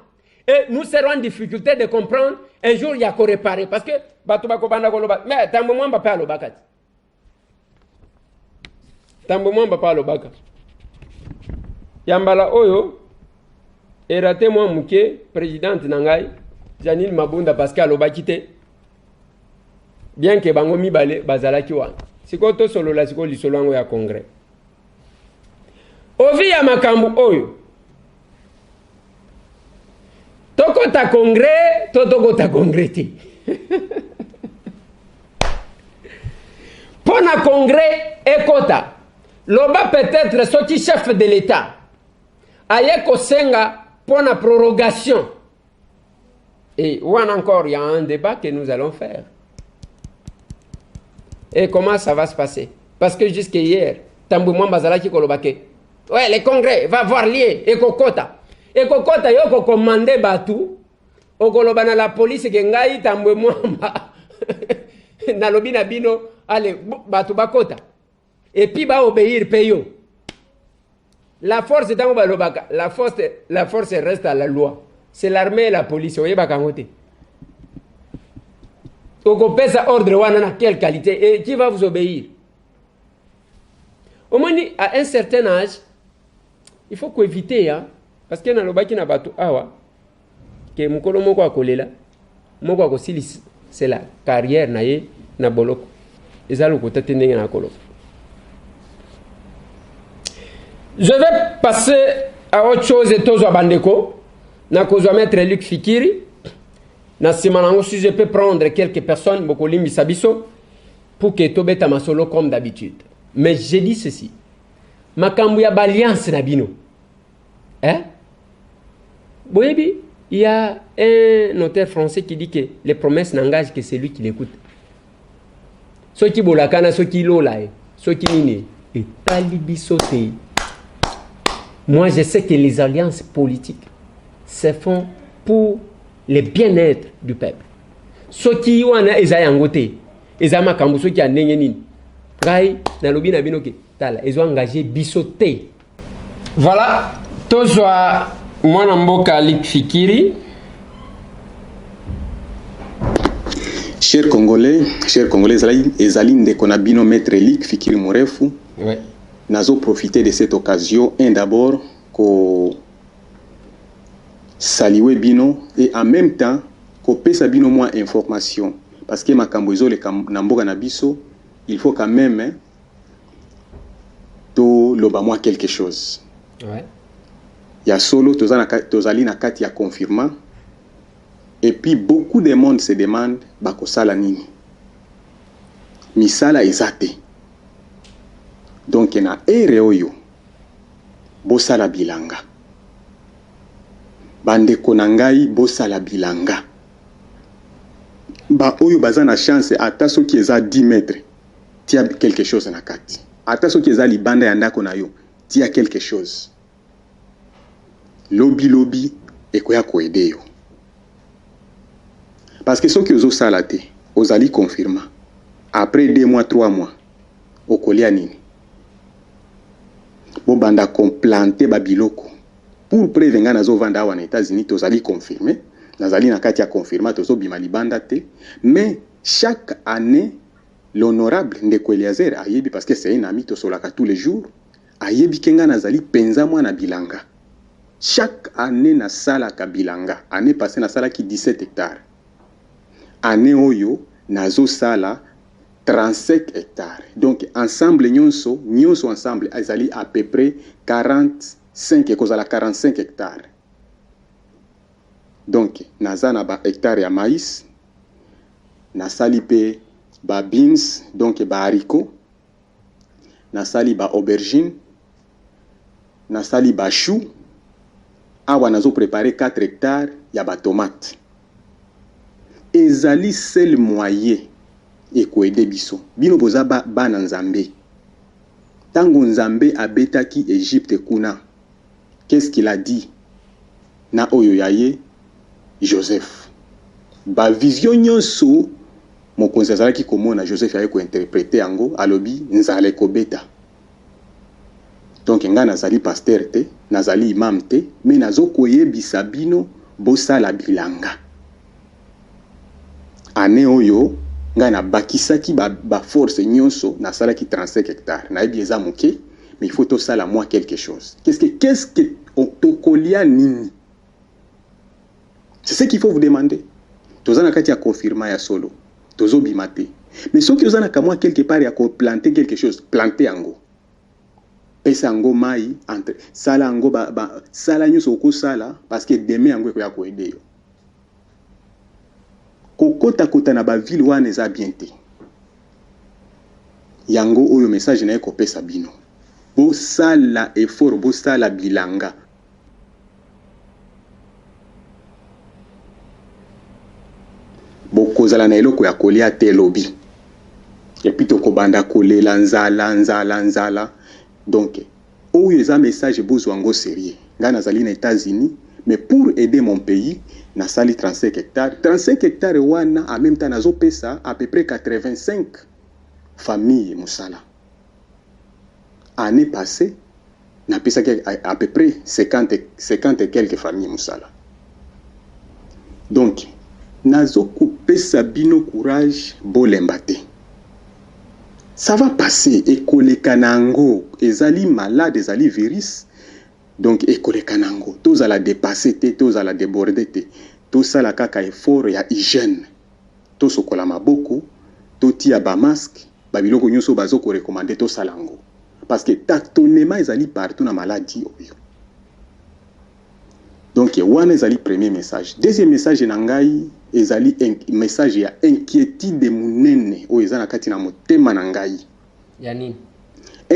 Et nous serons en difficulté de comprendre. Un jour, il y a qu'à réparer. Parce que, mais tant que moi, je ne vais pas aller au bac. Tant que moi, je ne vais pas aller au bac. Yambala Oyo, et raté moi, Mouké, présidente Nangai, Janine Mabunda, Pascal Obakite. Bien que Bangomi Bale, Bazala Kiwan. C'est quoi tout solo là, c'est quoi l'isolo à congrès. Ovi ya makambu oyo. Toko ta congrès, toko ta congrès. Pona congrès ekota. Loba peut-être sorti chef de l'État. Ayeko senga pona prorogation. Et ouan encore, il y a un débat que nous allons faire. Et comment ça va se passer? Parce que jusqu'à hier, Tamboumouan Bazalaki Kolobake. Ouais, le congrès va voir lié. Et Kokota. Et Kokota, yoko commandé Batou. Okolobana la police qui ngai Tamboumouan. Nalobi Nabino. Allez, Batou Bakota. Et puis va obéir Peyo. La force est dans Balobaka. La force reste à la loi. C'est l'armée et la police. Vous voyez, Bakangote. Oko pesa ordre wana quelle qualité et qui va vous obéir? Au moins à un certain âge, il faut éviter hein parce que dans le baki na bato awa que mukolo moko akolela moko akosili c'est la carrière na ye na boloko ezalo ko tatendenge na koloko. Je vais passer à autre chose et tozo bandeko na kozwa maître Luc Fikiri. Si je peux prendre quelques personnes pour que Tobeta Masolo comme d'habitude. Mais j'ai dit ceci. Makambuya Baliance Nabino. Hein? Oui, il y a un notaire français qui dit que les promesses n'engagent que celui qui l'écoute. Ceux qui bolakana, ceux qui l'olaï, ceux qui nini. Et talibisoté. Moi, je sais que les alliances politiques se font pour le bien-être du peuple. Ceux qui ont engagé, ils ont engagé bisoté. Voilà, Tozwa Mwanamboka Luc Fikiri. Chers Congolais, Ezaline de Konabino Maître Luc Fikiri Morefu. Ouais. Nazo profiter de cette occasion, d'abord, ko saliwe bino et en même temps ko pesa bino moins information parce que makambo ezole na mboka na biso il faut quand même to loba moi quelque chose. Ouais. Ya solo tozali na kati ya confirmant et puis beaucoup de monde se demande bakosala nini. Misala ezate. Donc na ere oyo bosala bilanga. Bandeko na ngai bosala bilanga. Ba oyo baza na chance ata soki eza 10 mètres tia quelque chose na kati. Ata soki eza libanda ya ndako na yo tia quelque chose. Lobi ekoya koede yo. Parce que soki ozo sala te ozali confirma après 2 mois 3 mois okolia nini bo banda komplanter babiloko pour preuve nga nazo vanda awa na États-Unis tozali confirmer nazali na kati ya confirma tozo bima libanda te mais chaque année l'honorable Ndeko Eliezer ayebi parce que c'est un ami tosolaka tous les jours ayebi kenga nazali penza mwana bilanga chaque année na sala ka bilanga année passée na sala ki 17 hectares année oyo nazo sala 35 hectares. Donc ensemble nyonso ensemble azali à peu près 45 et kozala 45 hectares. Donc nazana ba hectare ya maïs, nasali pe ba beans donc ba haricot, nasali ba aubergine, nasali ba chou. Awa nazo préparer 4 hectares ya ba tomate. Ezali seul moyen ekoede biso bino boza bana nzambe tango nzambe abetaki Égypte kuna qu'est-ce qu'il a dit na oyo yaye Joseph ba vision nyonso mokonzi azalaki komona Joseph yaye ko interpréter yango alobi nzale kobeta donc nga nazali pasteur te nazali imam te mais nazo koyebisa bino bosala bilanga ane oyo nga na bakisaki ba force nyonso na sala ki 35 hectares na ebi eza moke mais il faut to sala moi quelque chose qu'est-ce que otokolia nini c'est ce qu'il faut vous demander tozana kati ya confirma ya solo tozo bimate mais soki ozana ka moi quelque part ya ko planter quelque chose planter yango pesa yango mai entre sala yango sala nyonso ko sala parce que demain yango ekoya ko aider yo kokota na ba ville wana eza bien te yango oyo message na ko pesa bino bo sala effort bo sala bilanga bo kozala na eloko ya kolia te lobi et puis to kobanda kolela nzala donc oyo eza message bozwa ngo sérieux nga nazali na États-Unis mais pour aider mon pays na sali 35 hectares. 35 hectares wana en même temps nazo pesa à peu près 85 familles musala. Année passée na pesa à peu près 50 et quelques familles musala. Donc nazo pesa bino courage bolembate. Ça va passer ekoleka nango ezali malade ezali virus. Donc ekoleka nango tous à la dépasser tous à la déborder tout ça la kaka effort ya hygiène to sokola maboko to tia ba masque ba biloko nyonso bazo ko recommander to salango parce que tâtonnement ezali partout na maladie oyo. Donc wana ezali premier message. Deuxième message na ngai ezali message ya inquiétude munene o ezana kati na motema na ngai ya nini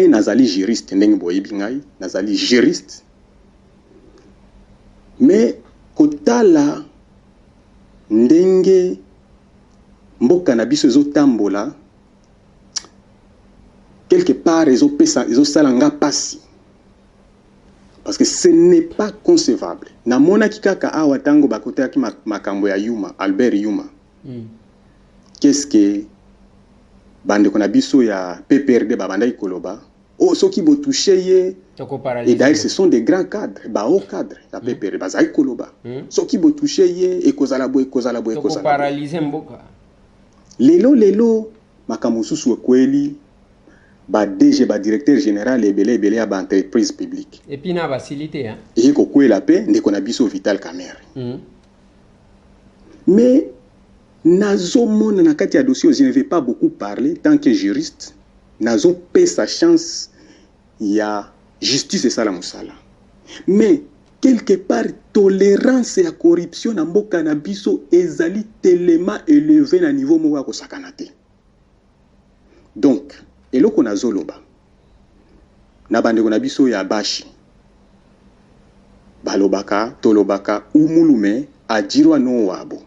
nazali juriste ndenge boyebi ngai nazali juriste mais kotala ndenge mboka na biso ezotambola quelque part ezosala nga pasi parce que ce n'est pas concevable namonaki kaka awa tango bakotaki makambo ya Yuma Albert Yuma qu'est-ce que bandeko na biso ya PPRD babandaki koloba oh soki bo touché ye et d'ailleurs ce sont des grands cadres hauts cadres la PPRD bazaki koloba soki bo touché ye ekozala bo paralyser mboka lelo makambo susu kweli ba DG ba directeur général ebele ba entreprise publique et puis na facilité hein et ko kwela pe ndeko na biso Vital Kamerhe mais nazo mona na kati ya dossier je ne vais pas beaucoup parler tant que juriste nazo pe sa chance ya justice et sala musala mais quelque part tolérance ya corruption na mboka na biso ezali tellement élevé na niveau moko ko sakana te donc eloko nazoloba na bandeko na biso ya bashi balobaka tolobaka umulume ajirwa no wabo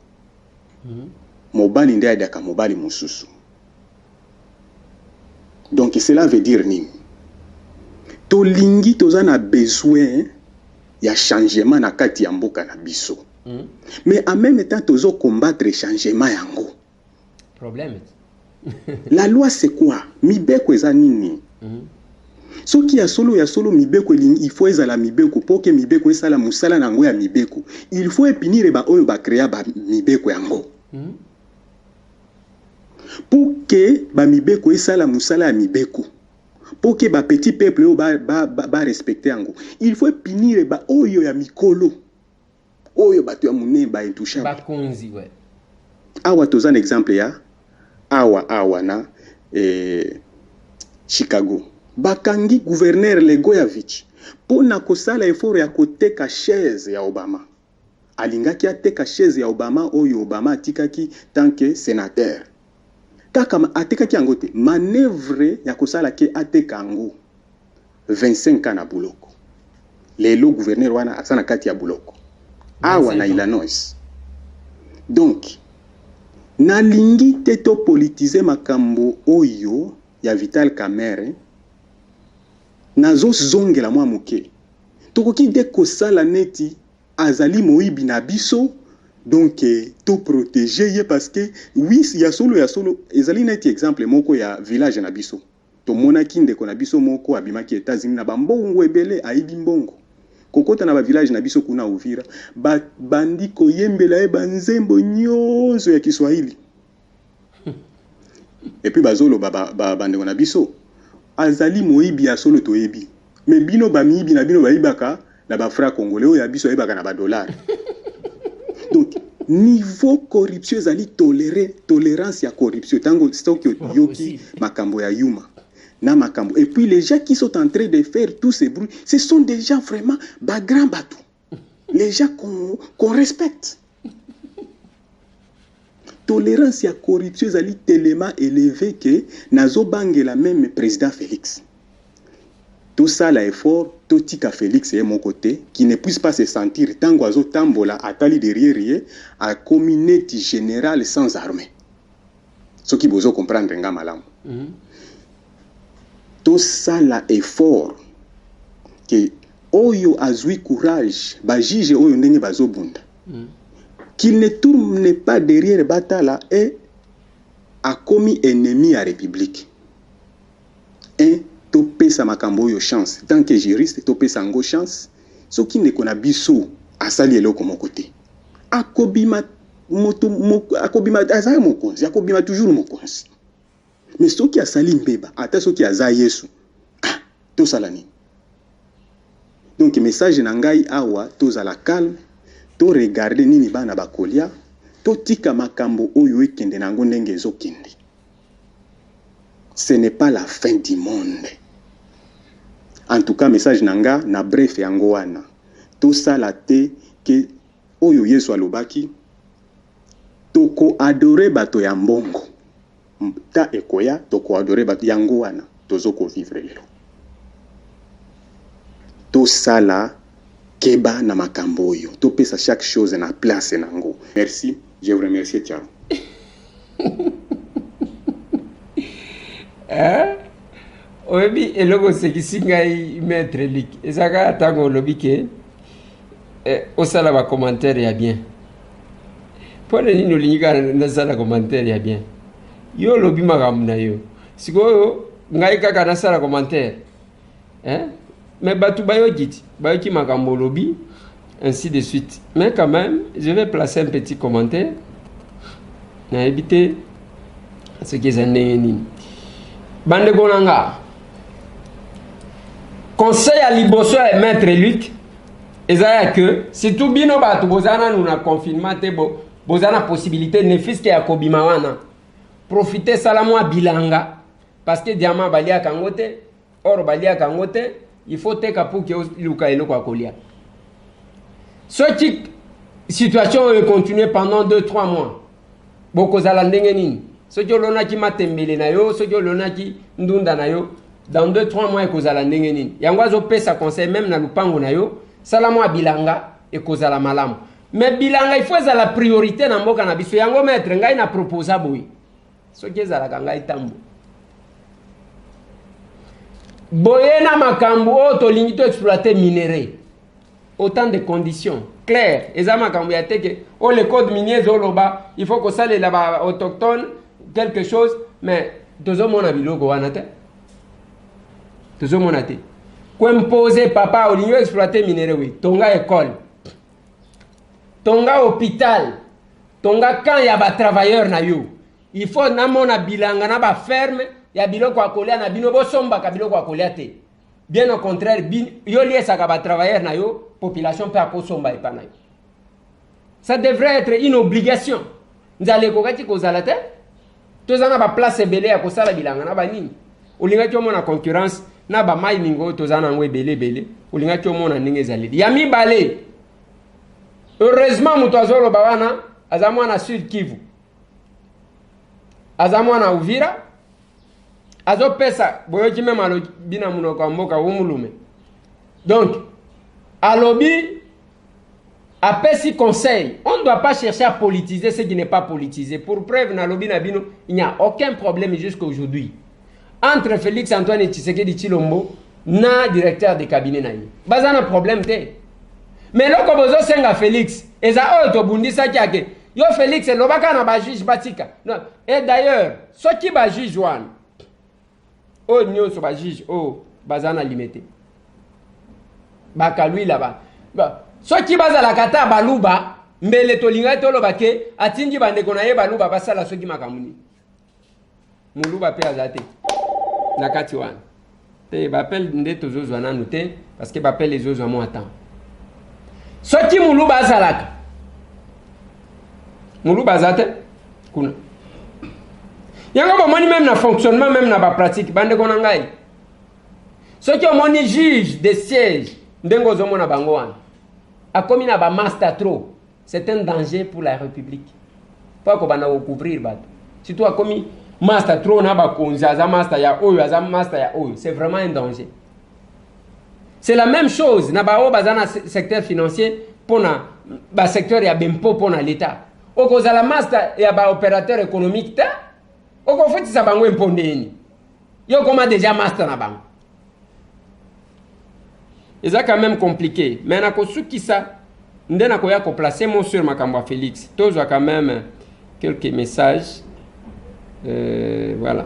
mobali nde adaka mobali mususu donc cela veut dire nini tolingi toza na besoin ya changement na kati ya mboka na biso mais en même temps tozo combattre changement yango problème la loi c'est quoi mibeko eza nini soki ya solo mibeko il faut ezala mibeko pour que mibeko esala musala nango ya mibeko il faut épinir ba oyo ba créer ba mibeko yango pour que ba mibeko esala musala ya mibeko pour que ba petit peuple ba respecter yango il faut épinir ba oyo ya mikolo oyo ba to ya mune ba intouchable ba konzi ouais awa toza un exemple ya awa na Chicago bakangi gouverneur Legoyavich pona kosala effort ya koteka chaise ya Obama alingaki ateka chaise ya Obama oyo Obama atikaki tant que sénateur kaka atekaki yango te manœuvre ya kosala ke ateka yango 25 ans na buloko lelo gouverneur wana asana kati ya buloko awa na Illinois donc nalingi te to politiser makambo oyo ya Vital Kamerhe nazo zongela mwa moke tokoki de kosala neti azali moyibi na biso donc to protéger ye parce que oui ya solo ezali neti exemple moko ya village na biso to monaki ndeko na biso moko abimaki États-Unis na bambongo ebele aibi mbongo kokota na ba village na biso kuna Uvira bandi koyembela e banzembo nyozo ya Kiswahili et puis bazolo bandeko na biso azali moyibi ya solo toyebi mais bino bamiyibi na bino bayibaka na ba francs congolais oyo ya biso yebaka na ba dollars donc niveau corruption ezali tolérance ya corruption tango stoki yoki makambo ya yuma na makambo et puis les gens qui sont en train de faire tous ces bruits ce sont des gens vraiment grands bateaux les gens qu'on respecte tolérance ya corruption ezali tellement élevé que nazo bangela même président Félix tout ça la effort totika Félix et mon côté qui ne puisse pas se sentir tango azo tambola atali derrière à communauté générale sans armée ce qui bozo comprendre nga malamu tout ça la effort que oyo azui courage ba juge oyo ndenge bazo bunda qu'il ne tourne pas derrière Batala et a commis ennemi à République. Et topé sa makambo yo chance. Tant que juriste, topé sa ngo chance. Ce qui ne kona biso asali eloko mon côté. Akobima azaya mokonzi, akobima toujours mokonzi. Mais ce qui asali mbeba, ata ce qui aza Yesu. To salani. Donc message nangai awa toza la calme. To regarder nini bana bakolia to tika makambo oyo ekende nango ndenge ezokende. Ce n'est pas la fin du monde. En tout cas message nanga na bref yango wana to sala te ke oyo Yesu alobaki toko adorer bato ya mbongo ta ekoya toko adorer bato yango wana tozoko vivre lelo to sala keba na makambo oyo to pesa chaque chose na place nango. Merci, je vous remercie, ciao. Oyebi eloko sekisi ngai maître Lik ezaka tango lobi ke osala ba commentaire ya bien pone nini olinga nasala commentaire ya bien yo lobi makambo na yo sikoyo ngai kaka nasala commentaire mais batu bayoki makambo lobi ainsi de suite mais quand même je vais placer un petit commentaire na éviter ce qui est nini bande konanga conseil à liboso et maître Luc ezaya que si tout bino batu bozana nous na confinement te bozana possibilité ne fiske ya kobima wana profiter salamu bilanga parce que diamant balia kangote or balia kangote il faut te pour que luka eloko akolia ce qui situation continue pendant 2-3 mois boko zala ndenge nini ce qui olona ki matembele na yo ce qui olona ki ndunda na yo dans 2-3 mois ekozala ndenge nini yango azopesa conseil même na lupango na yo salamu bilanga ekozala malamu mais bilanga il faut ezala priorité na mboka na biso yango maître ngai na proposa boyi soki ezalaka ngai tambo boye na makambo oyo tolingi to exploiter minerai autant de conditions claires eza makambo ya teke o le code minier ezoloba il faut kosalela ba autochtone quelque chose mais tozomona biloko wana te tozomona te koimposer papa olingi exploiter minerai oui tonga école tonga hôpital tonga camp ya ba travailleurs na yo il faut namona bilanga na ba ferme ya biloko akolia na bino bosombaka biloko akolia te bien au contraire yo liesaka ba travailleurs na yo population peut akosomba epa na yo ça devrait être une obligation nzale kokati kozala te tozana ba place ebele ya kosala bilanga na banini olingaki omona concurrence na ba mining oyo tozana ngo ebele olingaki omona ndenge ezaleli ya mibale heureusement moto azoloba wana aza mwana Sud Kivu aza mwana Uvira azopesa boyoki meme alobi na munoko mboka wumulume donc alobi apesi conseil on ne doit pas chercher à politiser ce qui n'est pas politisé pour preuve na lobi na bino il n'y a aucun problème jusqu'à aujourd'hui entre Félix Antoine Tshisekedi Tshilombo na directeur de cabinet na ye bazana problème te mais loko bozo senga Félix eza oyo to bundisa kyake yo Félix lobaka na ba juge batika non et d'ailleurs soki ba juge wana o nyonso ba juge o bazana limité bakalui là-bas soki bazala kata baluba mbele tolinga toloba ke atingi bandeko na ye baluba basala soki makamuni muluba pe azate na kati wana te bapel nde tozozwa nanu te parce que bapel les autres mo attend soki muluba azalaka muluba azate kuna yango bomoni même na fonctionnement même na ba pratique bandeko na ngai soki omoni juge de siège ndengo zomona bango wana akomi na ba master trop c'est un danger pour la république pas ko bana couvrir bato surtout akomi master trop na ba konza za master ya oyo za master ya oyo c'est vraiment un danger c'est la même chose na ba o bazana secteur financier pona ba secteur ya bempo pona l'état okozala master ya ba opérateur économique ta okofutisa bango impondeni yo koma déjà master na bango. C'est quand même compliqué. Mais na kosuki ça, ndena koya ko placer mon sur Makamba Félix. Tous ont quand même quelques messages. Voilà.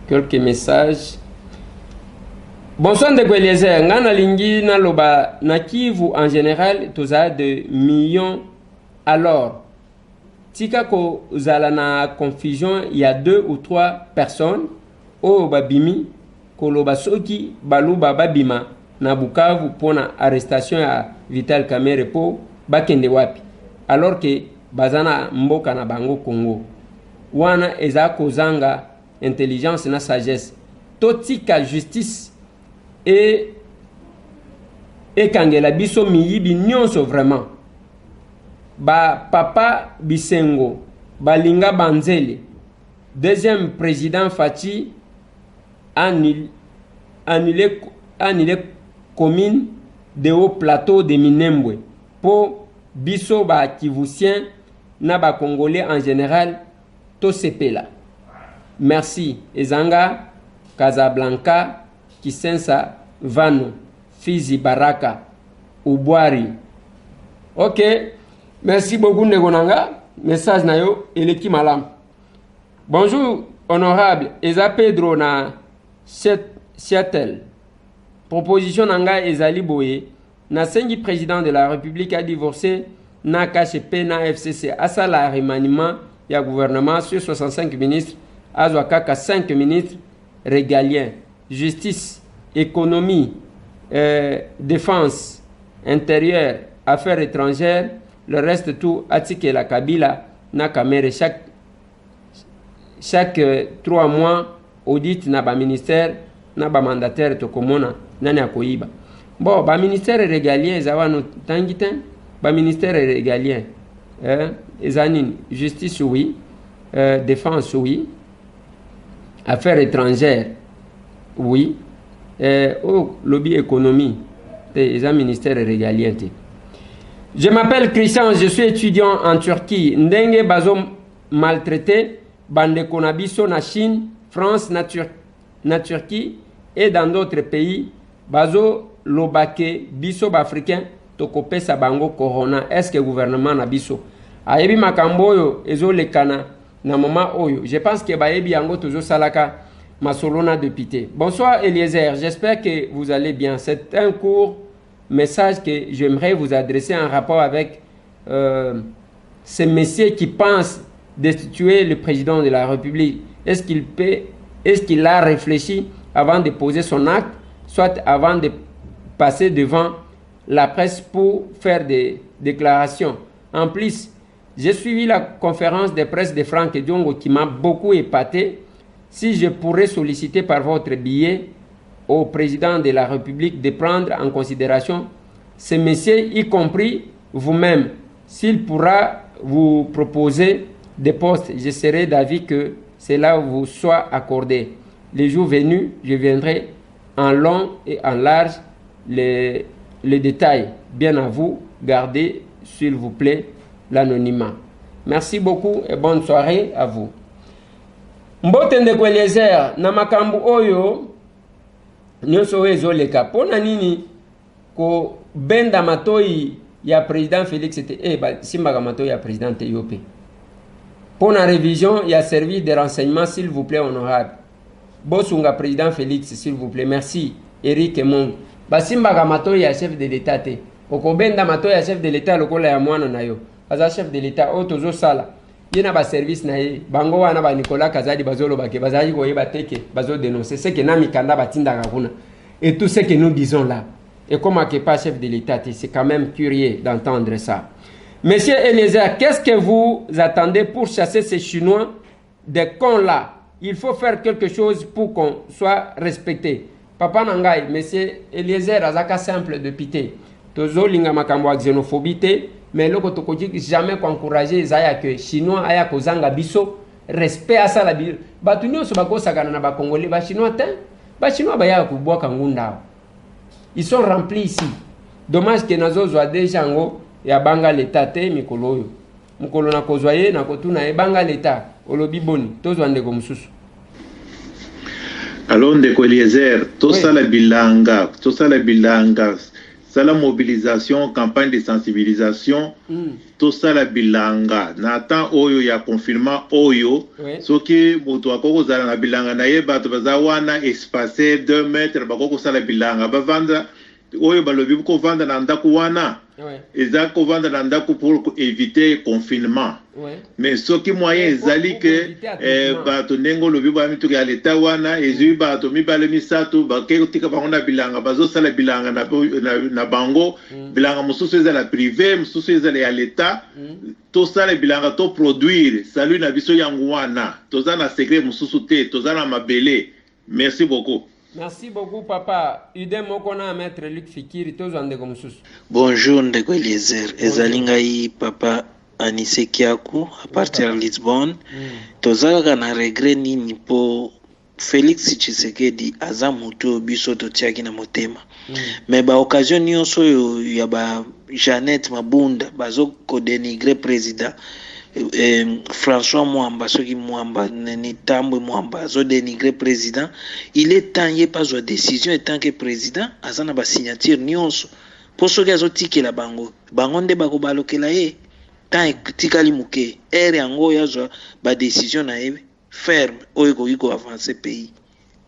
Quelques messages. Bonsoir de Gweliezer. Ngana lingi na loba na Kivu en général, toza de millions. Alors, tika ko zala na confusion, il y a 2 ou 3 personnes au babimi. Koloba soki baluba babima na Bukavu pona arrestation ya Vital Kamerhe po bakende wapi alors que bazana mboka na bango Congo wana eza kozanga intelligence na sagesse totika justice et kangela biso miyibi nyonso vraiment ba papa Bisengo balinga banzele deuxième président Fachi annulé commune de haut plateau de Minembwe pour biso ba kivusien na ba congolais en général to sepela. Merci ezanga Casablanca Kisensa Vano Fizi Baraka Ubwari. OK, merci beaucoup Negonanga, message na yo eleki malam. Bonjour honorable Eza Pedro na Seattle. Proposition nanga ezali boye na sengi président de la République a divorcé na KCP na FCC asala remaniement ya gouvernement sur 65 ministres azwa kaka 5 ministres régaliens justice économie, défense, intérieur, affaires étrangères, le reste tout, Atike la Kabila, na Kamere, chaque 3 mois, audit na ba ministère, na ba mandataire tokomona, nani akoiba. Bon, ba ministère régalien, zawano tangitin, ba ministère régalien, ezanine, justice oui, défense oui, affaires étrangères oui, lobby économie, c'est un ministère régalien. Je m'appelle Christian, je suis étudiant en Turquie. Ndenge bazo maltraité, bande konabiso na Chine, France, na Turquie et dans d'autres pays. Bazo lobake biso bafricain tokope sa bango corona. Est-ce que le gouvernement na biso ayebi makambo oyo ezo lekana na moment oyo? Je pense que bayebi yango tozo salaka masolona député. Bonsoir Eliezer, j'espère que vous allez bien. C'est un court message que j'aimerais vous adresser en rapport avec ces messieurs qui pensent destituer le président de la République. Est-ce qu'il a réfléchi avant de poser son acte, soit avant de passer devant la presse pour faire des déclarations? En plus, j'ai suivi la conférence de presse de Franck Diongo qui m'a beaucoup épaté. Si je pourrais solliciter par votre billet au président de la République de prendre en considération ces messieurs, y compris vous-même. S'il pourra vous proposer des postes, je serai d'avis que cela vous soit accordé. Les jours venus, je viendrai en long et en large les détails. Bien à vous, gardez s'il vous plaît l'anonymat. Merci beaucoup et bonne soirée à vous. Mbotende kwa Eliezer na makambu oyo nyonso ezoleka pona nini ko benda matoi ya président Félix était simba matoi ya président Yope. Pour la révision, il y a service de renseignement, s'il vous plaît, honorable. Bosunga président Félix, s'il vous plaît. Merci, Eric et Mong. Basimba Gamato, il y a chef de l'État. Okobenda Mato, il y a chef de l'État, le kola ya mwana na yo. Baza chef de l'État, otozo sala. Yena ba service na ye. Bango wana ba Nicolas Kazadi bazolo bake. Bazayi ko yeba teke, bazo dénoncer. C'est que nami kanda batinda gakuna. Et tout ce que nous disons là. Et comme que pas chef de l'État, c'est quand même curieux d'entendre ça. Monsieur Eliezer, qu'est-ce que vous attendez pour chasser ces Chinois des cons là? Il faut faire quelque chose pour qu'on soit respecté. Papa Nangai, monsieur Eliezer, azaka simple de pité. Tozo linga makambo xénophobie, mais loko tokoji jamais encourager zaya que Chinois aya kozanga biso respect à ça la biso. Batunyo so bako sakana na ba Congolais ba Chinois ten. Ba Chinois ba ya kubwa kangunda. Ils sont remplis ici. Dommage que nazo zo déjà ngo ya banga l'État te mikolo oyo. Mukolo na kozwaye na kotuna e banga l'État olobi boni tozo ndeko mususu. Alors ndeko Eliezer, to sala bilanga, sala mobilisation, campagne de sensibilisation, to sala bilanga. Natan oyo ya confinement oyo, soki moto akoko zala na bilanga na ye bato bazawana espacé 2 mètres bakoko sala bilanga bavanda oyo balobi ko vanda na ndako wana. Eza ko vanda na ndako pour éviter confinement. Mais soki moyen ezali que bato nengo lobi ba mitu ya l'État wana ezu bato mibale misato bakeko tika bango bilanga bazo sala bilanga na bango bilanga mususu ezala privé mususu ezala ya l'État to sala bilanga to produire salut na biso yango wana toza na secret mususu te toza na mabele. Merci beaucoup. Merci beaucoup, papa. Udem Mokona, maître Luc Fikiri, tous en dégomsus. Bonjour, Ndeko Eliezer. Ezalingai, papa Anise Kiaku, à partir de Lisbonne. Tozalaka na regret nini po Félix Tshisekedi aza mutu biso totiaki na motema. Mais ba occasion nyonso ya ba Jeannette Mabunda bazo ko dénigrer président. François Mwamba, ceux qui Mwamba, Tambwe Mwamba, zo dénigré président. Il est temps, il n'y a pas de décision, étant que président, azana ba signature nyonso. Pour ceux qui ont tiké la bango, bangonde bako baloke la ye, tant tikali muke, ere ango ya zo ba décision na ebe, ferme, oyo ko avancer pays.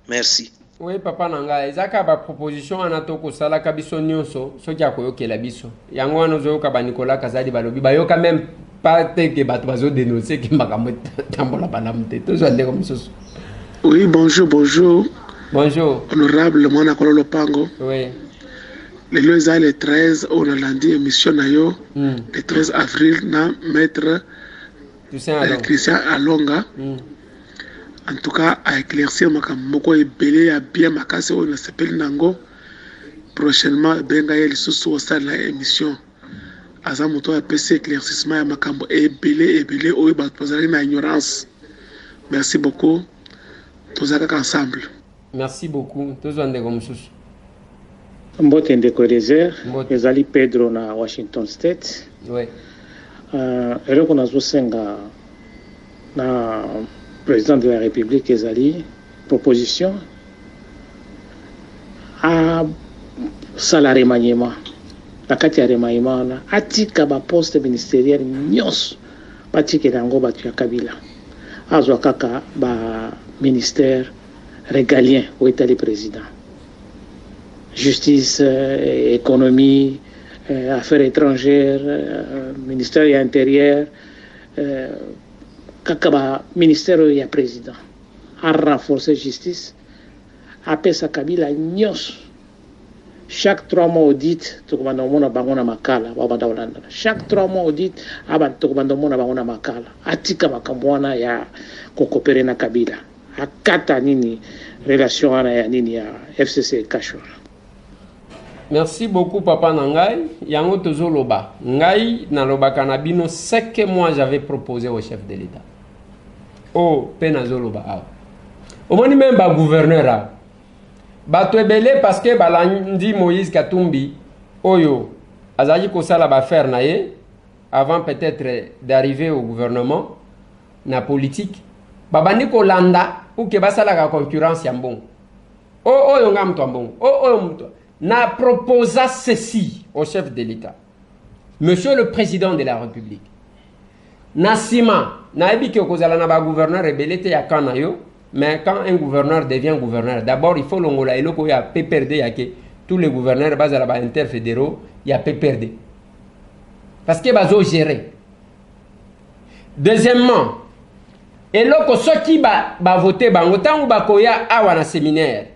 Merci. Oui, papa nanga, ezaka ba proposition anatoko sala kabiso nyonso, so ki akoyoke la biso. Yango anozo ka ba Nicolas Kazadi balobi, bayoka même pas que bato bazo dénoncer que makambo tambola banamte. Tous en comme ça. Oui, bonjour. Bonjour. Honorable Mwana Kololo Pango. Oui. Le 13, on a lundi émission nayo. Le 13 avril, na maître Christian Alonga. En tout cas, à éclaircir Makamoko et Belé à bien Makase, on s'appelle Nango. Prochainement, Bengaïel sous au stade de l'émission. Azamoto a PC éclaircissement à Makambo et Belé, où il va poser une ignorance. Merci beaucoup. Tous ensemble. Merci beaucoup. Tous en dégomsus. Mbote ndeko Eliezer, ezali Pedro na Washington State. Oui. Eloko nazosenga na président de la République ezali proposition a sala remaniement. Na kati ya remaniement na atika ba poste ministériel nyonso batikela yango bato ya Kabila. Azwa kaka ba ministère régalien où est le président. Justice, économie, affaires étrangères, ministère intérieur, kakaba ministère et président. A renforcer justice, après sa Kabila nyos. Chaque 3 mois audit, tukubanda mona bangona makala, babanda olanda. Chaque 3 mois audit, abantu tukubanda mona bangona makala. Atika makambwana ya kokopere na Kabila. Akata nini relation ana ya nini ya FCC Kashora. Merci beaucoup papa Nangai. Yango tozoloba. Ngai na loba kanabino 5 mois j'avais proposé au chef de l'État. Oh, pena zoloba. Au moins même ba gouverneur. Bato ebele parce que balandi Moïse Katumbi oyo azali ko sala ba faire naye avant peut-être d'arriver au gouvernement na politique. Babandi ko landa ou ke basala ka concurrence ya mbongo. Oh oyo nga mtu mbongo. Oh oyo mtu na proposa ceci au chef de l'État. Monsieur le président de la République. Nasima na ebi ke kozala na ba gouverneur rebelete ya kana yo, mais quand un gouverneur devient gouverneur, d'abord il faut longola eloko ya PPRD ya ke tous les gouverneurs bazala ba interfédéraux ya PPRD. Parce que bazo gérer. Deuxièmement, eloko soki ba voter bango tangu bakoya awa na séminaire.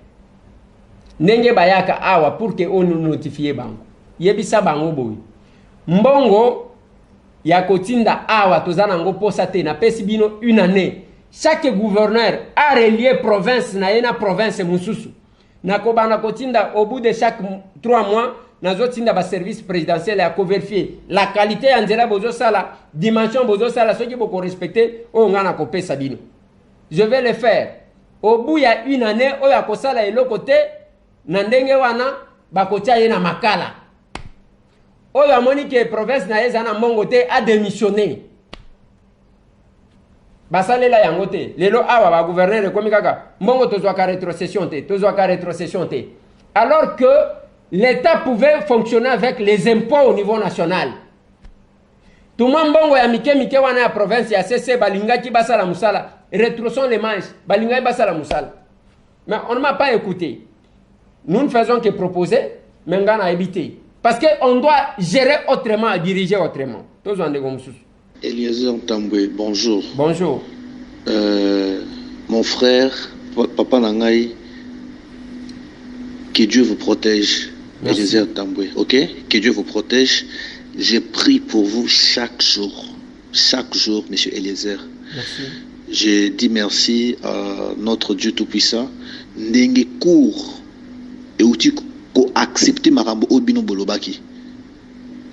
Nenge bayaka awa pour que on nous notifie bango. Yebisa bango boy. Mbongo ya kotinda awa tozana ngo posa te na pesi bino une année. Chaque gouverneur a relié province na yena province mususu. Na kobana kotinda au bout de chaque 3 mois nazo tinda ba service présidentiel ya ko vérifier la qualité ya nzela bozo sala, dimension bozo sala soki boko respecter o ngana ko pesa bino. Je vais le faire. Au bout ya une année o ya ko sala eloko te na ndenge wana bakotia ye na makala. Oyo amoni ke province na yeza na mbongo te a démissionné. Basalela yango te. Lelo awa ba gouverneur komi kaka mbongo tozwa ka rétrocession te. Alors que l'État pouvait fonctionner avec les impôts au niveau national. Tout le mbongo ya mike wana ya province ya CC balinga ki basala musala, rétrocession les manches, balinga basala musala. Mais on ne m'a pas écouté. Nous ne faisons que proposer, mais on a évité. Parce qu'on doit gérer autrement, diriger autrement. Eliezer Ntambwe, bonjour. Bonjour. Mon frère, Papa Nangai, que Dieu vous protège. Eliezer Ntambwe, ok? Que Dieu vous protège. Je prie pour vous chaque jour, Monsieur Eliezer. Merci. Je dis merci à notre Dieu Tout-Puissant. Ndenge court. Et où tu accepter marambo obino bolobaki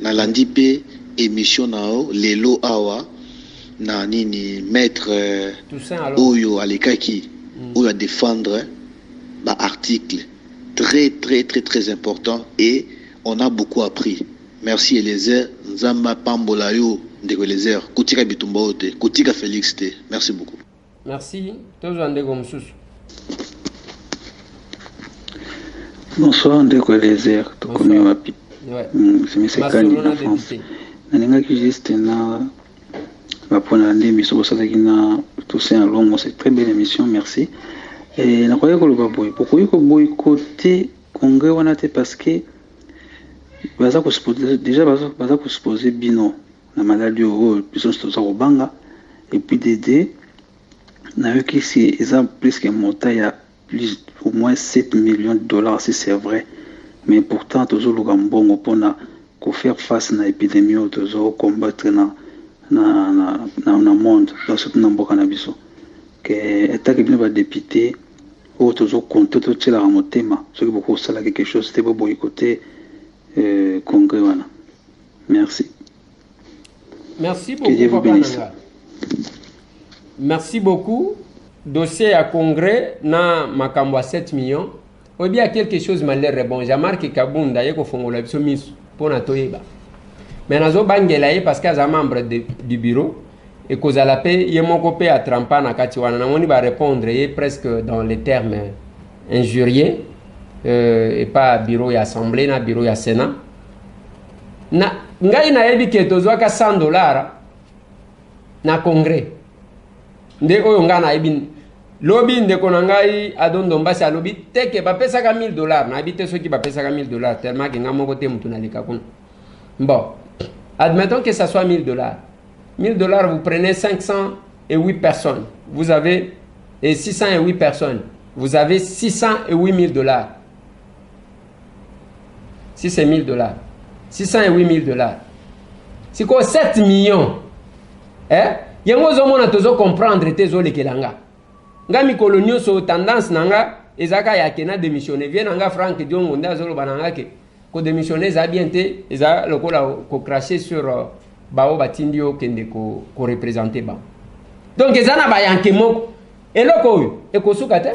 na landi pe émission nao lelo awa na nini maître oyo alekaki oyo a défendre ba article très important et on a beaucoup appris. Merci Eliezer nzamba pambola yo ndeko Eliezer kotika bitumba ote kotika Félix te. Merci beaucoup. Merci tozo ndeko msusu. Bonsoir ndeko Eliezer, tokomi wapi? C'est M. Kani na France. Nalingaki juste na bapona nde émission bosalaki na Toussaint Alongo, c'est très belle émission, merci. Et nakoya koloba boy, pourquoi ko boycotter congrès wana te parce que baza ko supposer déjà baza ko supposer bino na maladie au biso toza ko banga et puis Dédé na yoki si eza plus que monta ya plus au moins 7 millions de dollars si c'est vrai. Mais pourtant, toujours le Gambon pour faire face à l'épidémie, toujours combattre dans le monde, surtout dans le cannabis. Que l'État qui vient député, ou toujours compter tout ce qui est thème, ce qui beaucoup ça quelque chose, c'était pour boycotter Congrès. Merci. Merci beaucoup, Papa Nanga. Merci beaucoup. Dossier à Congrès, na makambo à 7 millions. Ou bien quelque chose malheur bon. J'ai marqué Kabunda yeko fongola biso miso pour na toyeba. Mais nazo bangela ye parce que za membre du bureau et cause à la paix yemoko pe a trampa na kati wana na moni ba répondre ye presque dans les termes injuriés et pas bureau et assemblée na bureau et sénat. Na ngai na yebi ke tozwaka $100 na Congrès. Nde oyo nga na yebi lobi ndeko na ngai adondo mbasi alobi teke bapesaka $1000 na habite soki bapesaka $1000 tellement que nga moko te mutu na leka kuna. Bon, admettons que ça soit $1000. $1000, vous prenez 508 personnes. Vous avez 608 personnes. Vous avez $608 000. Si c'est $1000, $608 000. C'est quoi 7 millions? Hein? Yango zomona tozo comprendre tezo lekelanga. Nga mikolo nyonso tendance nanga ezaka ya kena démissionner. Vient nanga Frank Diongo nda zolo bananga ke ko démissionner za bien te eza lokola ko cracher sur bao batindio kende ko représenter ba. Donc ezana ba yanke moko eloko oyo ekosuka te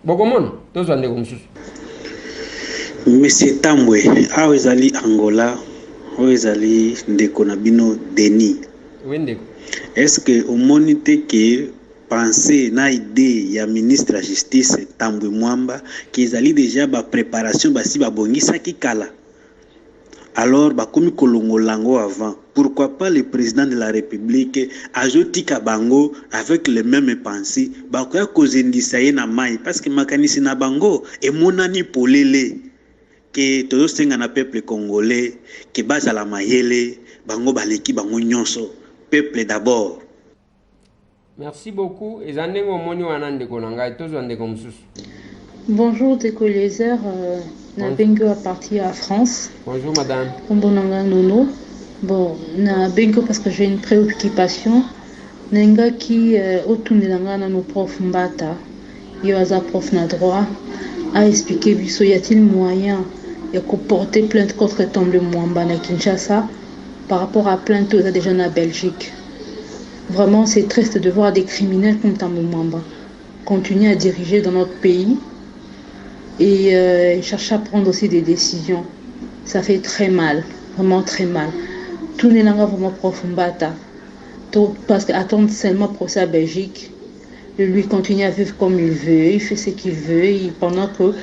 bokomona tozo ndeko mususu. Monsieur Tambwe awo ezali Angola oyo ezali ndeko na bino Denis. Oui ndeko. Est-ce que omoni te ke penser na idée ya ministre de la justice Tambwe Mwamba qui ezali déjà ba préparation basi ba bongisa ki kala? Alors bakomi kolongolango avant. Pourquoi pas le président de la République ajouti kabango avec les mêmes pensées bakoya kozendisa ye na mai parce que makanisi na bango e monani polele que tozo senga na peuple congolais que baza la mayele bango baleki bango nyonso peuple d'abord. Merci beaucoup. Bonjour, Deko Lézer. Na bengo à partir à France. Bonjour, madame. Bonanga Nono. Bon, na bengo parce que j'ai une préoccupation. Nenga qui otunelanga na nos prof Mbata. Yo aza prof na droit a expliqué biso y a-t-il moyen de porter plainte contre Tambwe Mwamba na Kinshasa par rapport à plainte aux déjà en Belgique. Vraiment, c'est triste de voir des criminels comme Tambwe Mwamba continuer à diriger dans notre pays et chercher à prendre aussi des décisions. Ça fait très mal, vraiment très mal. Tout n'est pas vraiment prof Mbata. Parce qu'attendre seulement procès à Belgique, lui continue à vivre comme il veut, il fait ce qu'il veut, pendant que,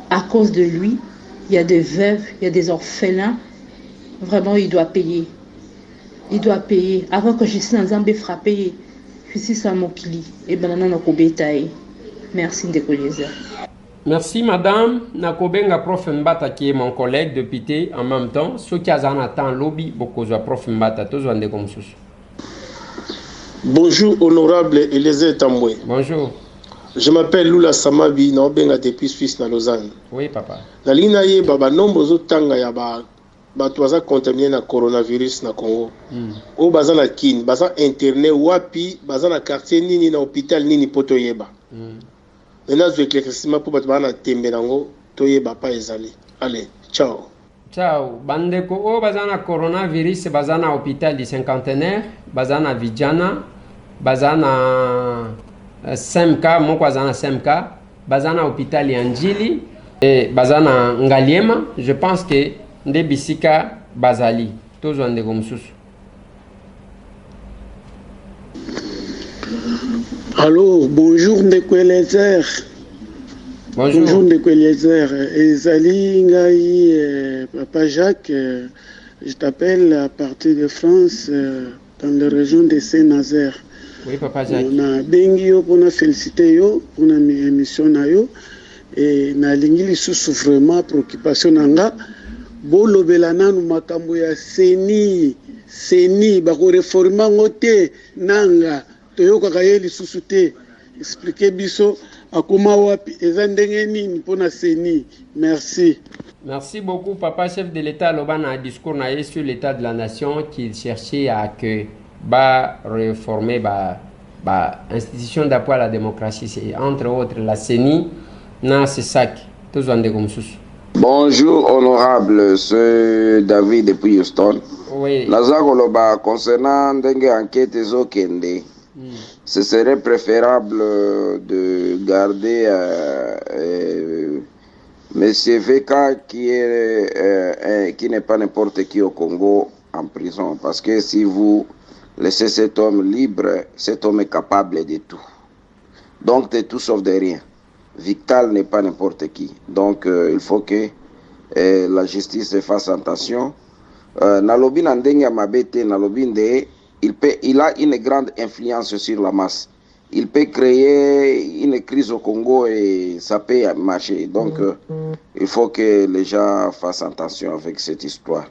à cause de lui, il y a des veuves, il y a des orphelins. Vraiment, il doit payer. Il doit payer. Avant que je suis dans Zambé frappé, je suis à Mokili. Et ben, on a bétail. Merci, Ndeko Lézer. Merci, madame. Nakobenga prof Mbata qui est mon collègue député en même temps. Ce qui a un temps lobby, beaucoup de prof Mbata, tous les comme ça. Bonjour, honorable Eliezer Tambwe. Bonjour. Je m'appelle Lula Samabi, Naobenga depuis Suisse, na Lausanne. Oui, papa. La ligne ye baba nombre zotanga ya ba toaza contaminé na coronavirus na Congo. O baza na kin, baza internet wapi, baza na quartier nini na hôpital nini poto yeba. Maintenant je éclaircissement pour batba na tembe nango to yeba pa ezali. Allez, ciao. Ciao. Bandeko o baza na coronavirus baza na hôpital du cinquantenaire, baza na Vijana, baza na Semka, moko baza na Semka, baza na hôpital ya Njili et baza na Ngaliema. Je pense que nde bisika bazali tozo ndeko mususu. Allô, bonjour Ndeko Lézer. Bonjour Ndeko Lézer. Ezali ngai Papa Jacques, je t'appelle à partir de France, dans la région de Saint-Nazaire. Oui, Papa Jacques. On a bengi yo pour féliciter yo pour na émission na yo et na lingi lisusu vraiment préoccupation nanga bolobela nanu makambo ya seni bako réformer ngote nanga toyoka ka ye lisusu te expliquer biso akoma wapi eza ndenge nini mpona seni. Merci. Merci beaucoup, papa chef de l'État. Loban a un discours sur l'état de la nation qu'il cherchait à que réformer institution d'appui à la démocratie. C'est entre autres la CENI, c'est ça. Bonjour honorable, c'est David depuis Houston. Oui. Nazakoloba concernant ndenge enquête ezokende. Ce serait préférable de garder Monsieur Veka qui n'est pas n'importe qui au Congo en prison. Parce que si vous laissez cet homme libre, cet homme est capable de tout. Donc de tout sauf de rien. Victal n'est pas n'importe qui. Donc il faut que la justice fasse attention. Nalobi Nandenge Mabete, Nalobi il a une grande influence sur la masse. Il peut créer une crise au Congo et ça peut marcher. Donc, il faut que les gens fassent attention avec cette histoire.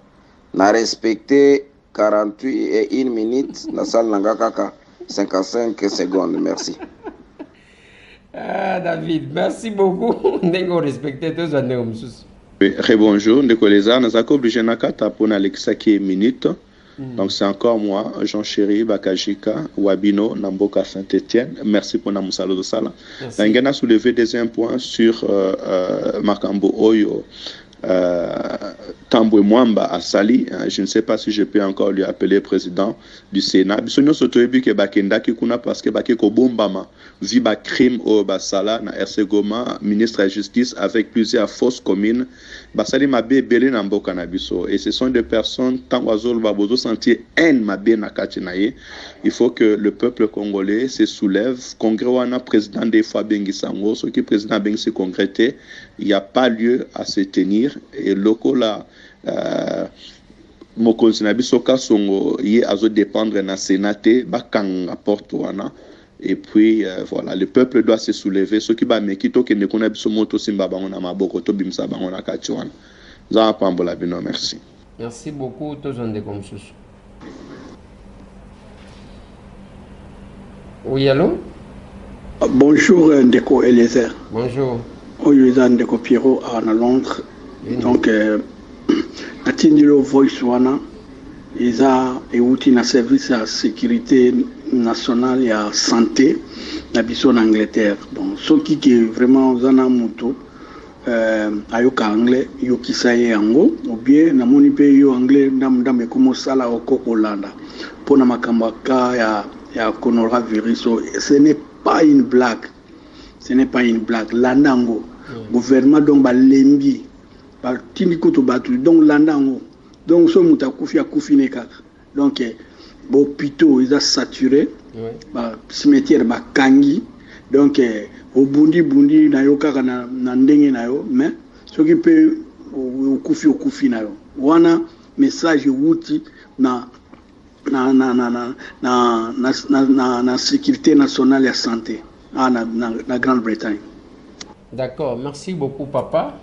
Na respecté 48 et 1 minute, na salle Nangakaka 55 secondes. Merci. David, merci beaucoup. N'engo respecté tous les gens. Rebonjour, Ndekoleza, Nazako obligé nakata pour Alexaki minute. Donc c'est encore moi, Jean-Chéri Bakajika, Wabino, Namboka Saint-Etienne. Merci pour Namusalo de Sala. On a soulevé des points sur Makambo Oyo, Tambwe Mwamba à Sali. Je ne sais pas si je peux encore lui appeler président du Sénat. Bisonyo sotoyebi ke bakenda ki kuna parce que bakeko bombama vi ba crime au basala na RC Goma, ministre de la Justice avec plusieurs fausses communes. Basali mabe belé na mboka na biso et ce sont des personnes tant oiseau ba bozo sentir haine mabe na kati na ye. Il faut que le peuple congolais se soulève. Congrès wana président des fois bengi sango, ce qui président bengi se concréter, il n'y a pas lieu à se tenir et loko la mokonzi na biso kasongo ye azo dépendre na sénaté bakanga porte wana. Et puis voilà, le peuple doit se soulever. Ce qui va me quitter que ne connaît pas moto simba bango na maboko to bimsa bango na katiwana. Za pambola bino, merci. Merci beaucoup tous on de comme sous. Oui, allô? Bonjour Ndeko Eliezer. Bonjour. Oyo Ndeko Pierrot à Londres. Donc atindilo voice wana eza euti na service ya sécurité nationale ya santé na biso na Angleterre. Bon, soki ki vraiment zana muto ayoka anglais yokisa ye yango ou bien na moni pe yo anglais ndam ekomo sala okoko landa pona makambo ka ya coronavirus. Ce n'est pas une blague. Ce n'est pas une blague. Landango gouvernement donc ba lembi ba tindiko to batu donc landango. Donc so mutakufi akufine kaka. Donc bo pito ils a saturé ba cimetière ba kangi. Donc au bundi na yo kaka na ndenge na yo mais ce qui peut okufi na yo wana message wuti na sécurité nationale et santé na Grande-Bretagne. D'accord, merci beaucoup papa.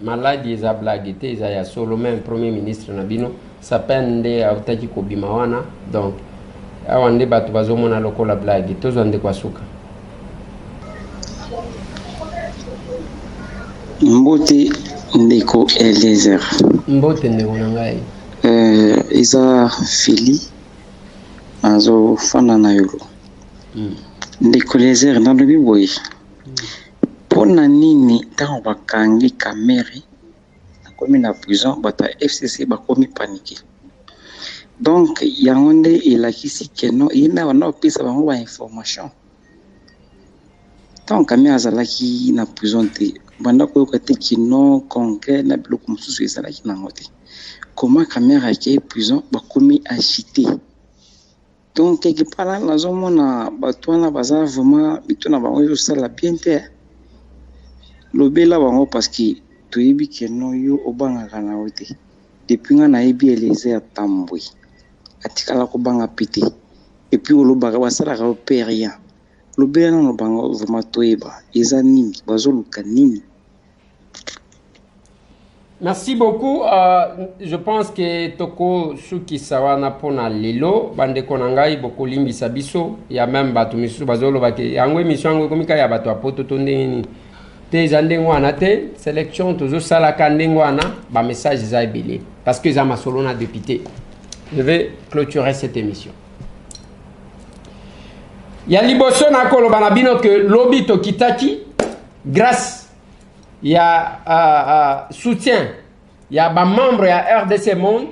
Maladi eza blague te eza ya solo même premier ministre Nabino sapende autaki kobima wana donc awande batu bazomona lokola blague tozande kwa suka. Mbote Ndeko Eliezer. Mbote Ndeko nangai. Isa Feli azo fana na yolo. Ndeko Eliezer nalobi boy. Pona nini tango bakangi kamere nakomi na prison bata FCC bakomi paniqué. Donc yango nde elakisi keno ina wana opesa bango ba information. Tant kamera azalaki na prison te banda koyoka te kino congrès na biloko mosusu ezalaki nango te. Comment caméra qui est prison bakomi agité. Donc quelque part là nazomona batwana baza vraiment bitona bango yo sala bien te. Lobela bango parce que toyebi ke no yo obanga kana wote. Depuis nga na yebi Eliezer Tambwe. Atikala ko banga pité. Et puis olobaka basala ka pe rien. Lobela no bango vraiment toyeba eza nini bazoluka nini. Merci beaucoup. Je pense que toko suki sawana pona lelo bande konangai boko limbi sabiso ya même batu misu bazolo bake yango émission yango komika ya batu apoto tondeni te zandengwana te sélection tozo sala kandengwana ba message za ebele parce que za masolo na député. Je vais clôturer cette émission. Ya liboso na koloba na bino que lobi to kitaki grâce il y a soutien, il y a des membres de RDC Monde,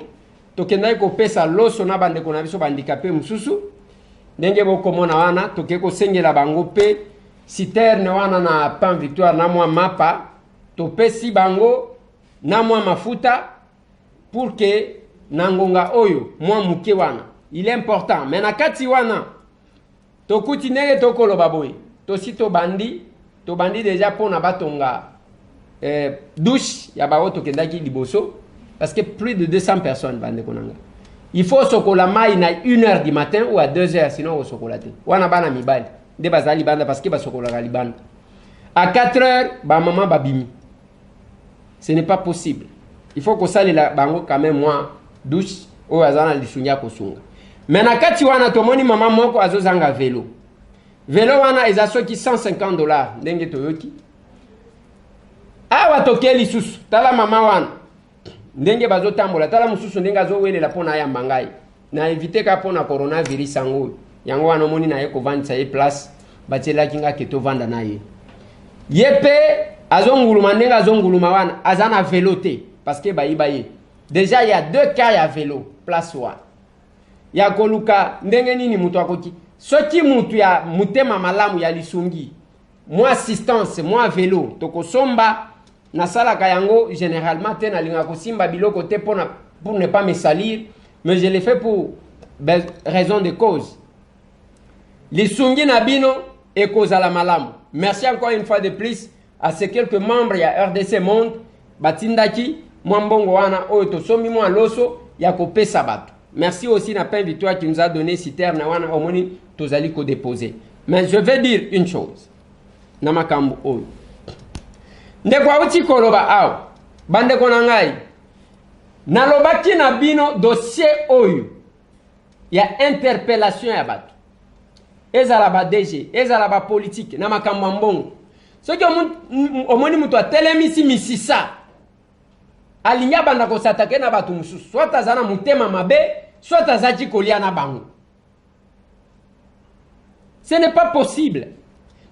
tokenda ko pesa loso na bande ko na biso handicapé mususu ndenge boko mona wana tokeko sengela bango pe citerne wana na Pan Victoire na mwa mapa to pesi bango na mwa mafuta pour que nangonga oyo mwa muke wana il est important mais na kati wana tokuti ndenge tokoloba boye to bandi déjà pona batonga douche ya baoto kendaki liboso parce que plus de 200 personnes bande konanga il faut sokola mai na 1h du matin ou à 2h sinon au sokolate wana bana mibali de bazali banda parce que ba sokola libanda à 4h ba maman babimi ce n'est pas possible il faut que ça la bango quand même moi douche ou azana lisunya kosunga mais na kati wana tomoni maman moko azozanga vélo wana ezaso ki $150 ndenge toyoki awa tokeli susu tala mama wana ndenge bazotambola tala mususu ndenge azowelela pona ya mbangai na éviter ka pona coronavirus yango yango wana moni na ye kovandisa ye place batela kinga keto vanda na ye yepe azonguluma ndenge azonguluma wana azana vélo te parce que baye déjà il y a 2 cas ya vélo place wa ya koluka ndenge nini mutu akoki soki mutu ya mutema malamu ya lisungi moi assistance moi vélo tokosomba na sala kayango généralement te na linga ko simba biloko te pour ne pas me salir mais je l'ai fait pour raison de cause lisungi na bino et cause à la malamu. Merci encore une fois de plus à ces quelques membres ya RDC Monde batindaki mwambongo wana oyo to somi mwa loso ya ko pesa bato. Merci aussi na Pain Victoire qui nous a donné citerne wana omoni tozali ko déposer. Mais je vais dire une chose na makambo oyo ndeko auti koloba aw bande konangai nalobaki na bino dossier oyo ya interpellation ya bato ezala ba DG ezala ba politique na makambo mbongo soki omoni mutu atelemisi misisa alinya banda ko satake na bato mususu soit azana mutema mabe soit azaji kolia na bango ce n'est pas possible.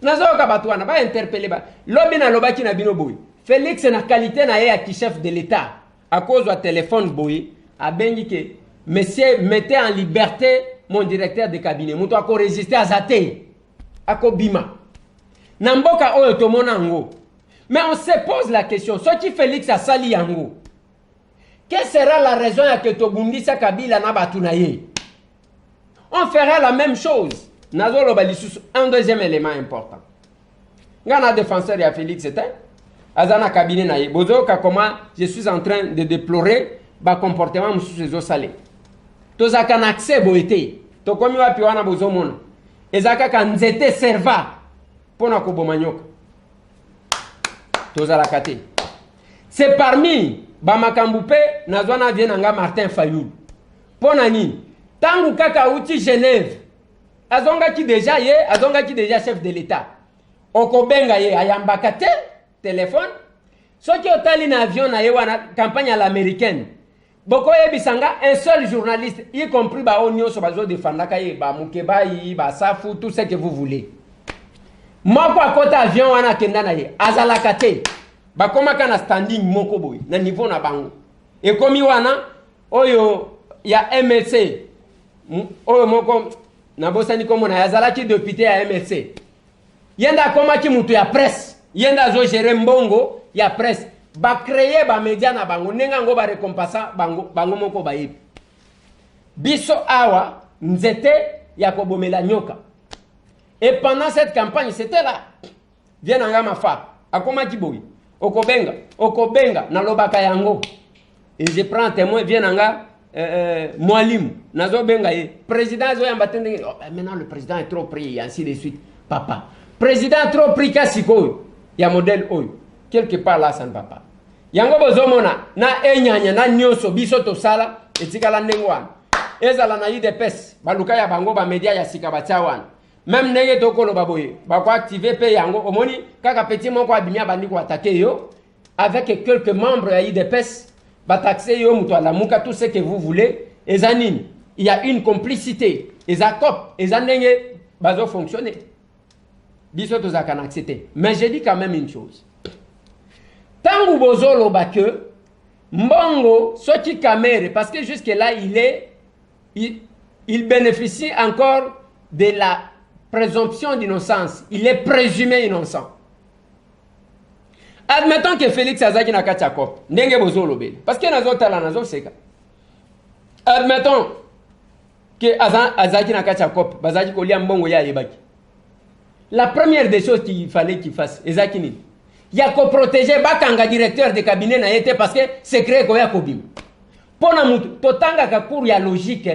Nazoka bato wana ba interpeller ba lobi na lobaki na bino boy Félix na qualité na ye ki chef de l'état à cause du téléphone boy a bengi que monsieur mettez en liberté mon directeur de cabinet muto ako résister à zate ako bima na mboka oyo to monango mais on se pose la question ce qui Félix a sali yango quelle sera la raison ya que to bundisa Kabila na batu na ye on fera la même chose. Un deuxième élément important. Ngana défenseur ya Félix c'était azana cabinet na ye bozo ka comment je suis en train de déplorer ba comportement mususu zo salé. Tozaka na accès boité. To komi wapi wana bozo mona. Ezaka ka nzete serva pona ko bomanyoka. Tozala kate. C'est parmi ba makambupe nazwana vienanga Martin Fayulu. Pona ni tangu kaka uti Genève azonga ki déjà chef de l'état okobenga ye ayambaka te téléphone soki otali na avion na ye wana campagne à l'américaine boko yebisanga un seul journaliste y compris ba onyo so bazo defandaka ye ba mukebai ba safu tout ce que vous voulez moko akota avion wana kenda na ye azalaka te ba komaka na standing moko boy na niveau na bango e komi wana oyo ya MLC oyo moko na bosani komo na yazalaki député ya MLC yenda komaki mutu ya presse yenda zo gérer mbongo ya presse ba créer ba média na bango nenga ngo ba récompensa bango moko ba yebi biso awa nzete ya kobomela nyoka et pendant cette campagne c'était là viens nga mafa akomaki boyi okobenga na lobaka yango et je prends témoin viens nga Mwalim nazo benga ye président zo yamba tende maintenant le président est trop pris et ainsi de suite papa président trop pris kasiko ya modèle oyo quelque part là ça ne va pas yango bozomona na enyanya na nyonso biso tosala etikala ndenge wana ezala na UDPS baluka ya bango ba media ya sika batia wana même ndenge tokoloba boye bako activer pe yango omoni kaka petit moko abimia bandi ko attaquer yo avec quelques membres ya UDPS bataxer yo muto alamuka tout ce que vous voulez ezanini il y a une complicité ezakop ezandenge bazo fonctionner biso tozakana accepter mais je dis quand même une chose tangu bozolo ba que mbongo soki kamere parce que jusque là il bénéficie encore de la présomption d'innocence. Il est présumé innocent. Admettons que Félix Azaki na kachako, ndenge bozolo bele. Parce que nazo tala nazo seka. Admettons que Azaki na kachako, bazaki kolia mbongo ya yebaki. La première des choses qu'il fallait qu'il fasse, Ezaki ni. Ya ko protéger bakanga directeur de cabinet na yete parce que secret ko ya kobim. Pona mutu totanga ka cour ya logique,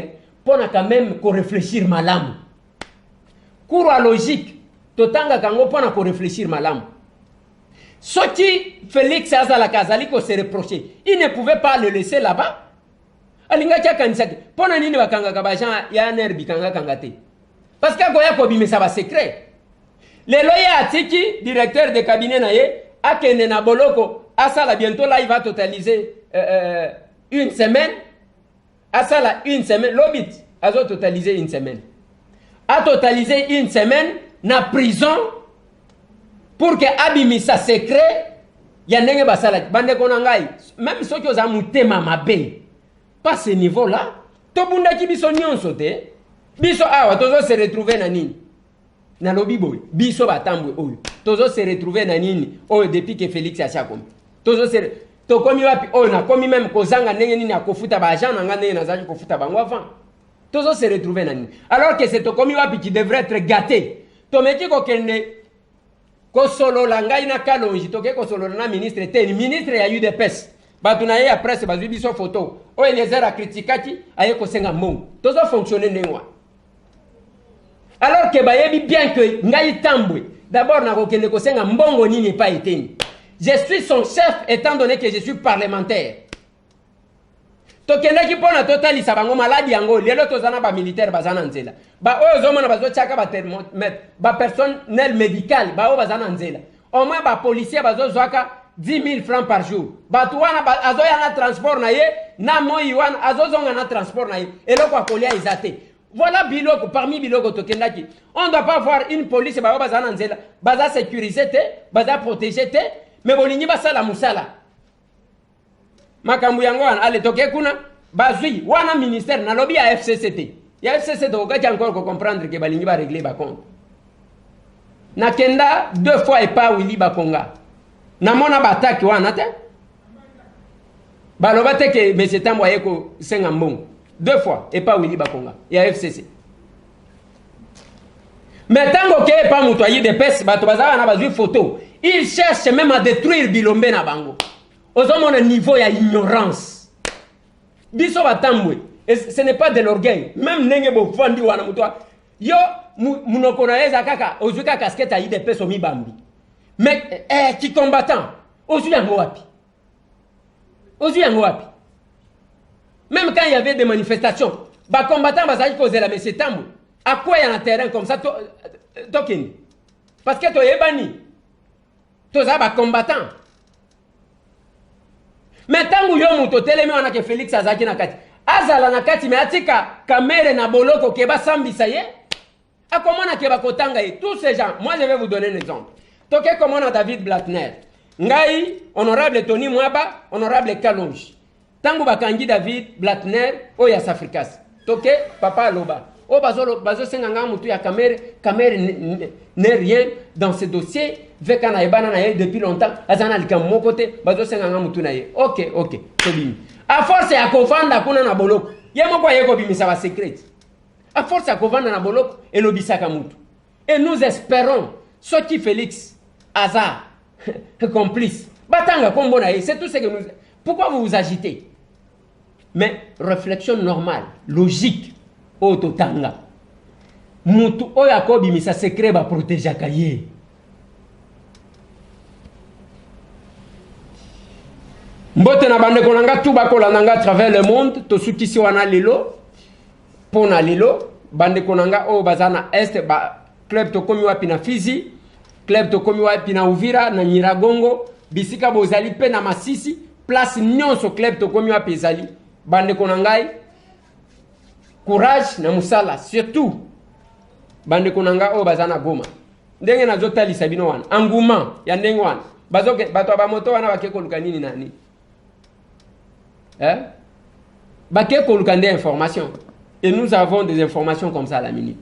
pona quand même ko réfléchir malamu. Cour à logique, totanga kango pona ko réfléchir malamu. Soti Félix Azala Kazali ko se reprocher, il ne pouvait pas le laisser là-bas. Alinga kia kanisaki, pona nini bakanga kabajan ya nerbi kanga kangate. Parce que goya ko bimisa ba secret. Le loyer atiki directeur de cabinet na ye akene na boloko asala bientôt là il va totaliser une semaine. Asala une semaine, l'obit azo totaliser une semaine. A totalisé une semaine na prison pour que abimisa secret ya ndenge basala bande kona ngai même ceux qui oza mutema mabe pas ce niveau là to bunda ki biso nyonso te biso awa tozo se retrouver na nini na lobi boy biso batambwe oyo tozo se retrouver na nini oyo depuis que Félix achakomi tozo se to komi wapi oyo na komi même kozanga ndenge nini akofuta ba agent na ngane na zaki kofuta bango avant tozo se retrouver na nini alors que c'est to komi wapi qui devrait être gâté to meki ko kende ko solo la ngai na kalonji to ke ko solo na ministre te ministre ya UDPS batu na ye ya presse bazwi biso photo o Eliezer akritikaki aye ko senga mbongo tozo fonctionner ndengwa alors que bayebi bien que ngai tambwe d'abord na ko kende ko senga mbongo nini pas eteni je suis son chef étant donné que je suis parlementaire tokendaki pona totalisa bango maladi yango lelo tozana ba militaire bazana nzela ba oyo zomona bazo chaka ba thermomètre ba personnel médical ba oyo bazana nzela au moins ba policier bazo zwaka 10 000 francs par jour ba tuwana azo yana transport na ye na moi wana azo zonga na transport na ye eloko akolia izate voilà biloko parmi biloko tokendaki on doit pas voir une police ba oyo bazana nzela baza sécuriser te baza protéger te mais bolingi basala musala makambu yango wana ale toke kuna bazui wana ministère na lobby ya FCCT ya FCCT okati encore ko comprendre que balingi ba régler ba compte na kenda 2 fois et pas Willy Bakonga na mona bataki wana te baloba te que monsieur Tambo ayeko senga mbongo 2 fois et pas Willy Bakonga ya FCC mais tango ke pas muto ayi de pes bato bazala na bazui photo il cherche même à détruire Bilombe na bango ozomona niveau ya ignorance biso batambwe ce n'est pas de l'orgueil même nenge bo fandi wana muto yo munoko na eza kaka ozuka casquette ayi de peso mi bambi mais qui combattant ozu yango wapi même quand il y avait des manifestations ba combattant bazali kozela mais c'est tambwe à quoi il y a un terrain comme ça tokeni parce que to yebani to za ba combattant. Mais tangu yo muto telemi wana ke Félix azaki na kati azala na kati me atika kamere na boloko ke ba sambisa ye akomona ke ba kotanga ye tous ces gens moi je vais vous donner un exemple toke komona David Blattner ngai honorable Tony Mwaba honorable Kalonji tangu bakangi David Blattner o ya Afrikas toke papa loba o bazo senga nga mutu ya kamere n'est rien dans ce dossier vekana ebana na ye depuis longtemps azana likam mon côté bazo senga nga mutu na ye ok tobimi a force ya kovanda kuna na boloko ye moko yeko bimisa ba secret a force ya kovanda na boloko elobisaka mutu et nous espérons ce qui Félix Aza complice batanga kombo na ye c'est tout ce que nous pourquoi vous vous agitez mais réflexion normale logique o totanga mutu oyo akobimisa secret ba protégeaka ye Mbote na bande konanga tout bakolanda à travers le monde to sukisi wana lelo pona lelo bande konanga o bazana est ba club to komi wapi na Fizi, club to komi wapi na Uvira na Nyiragongo, bisika bozali pe na Masisi, place nyonso club to komi wapi ezali bande konangai courage na musala, surtout bande konanga o bazana Goma ndenge na zotali sabino wana engouement ya ndenge wana bazoke bato ba moto wana bakeko lukanini nani bakeko lukande information et nous avons des informations comme ça à la minute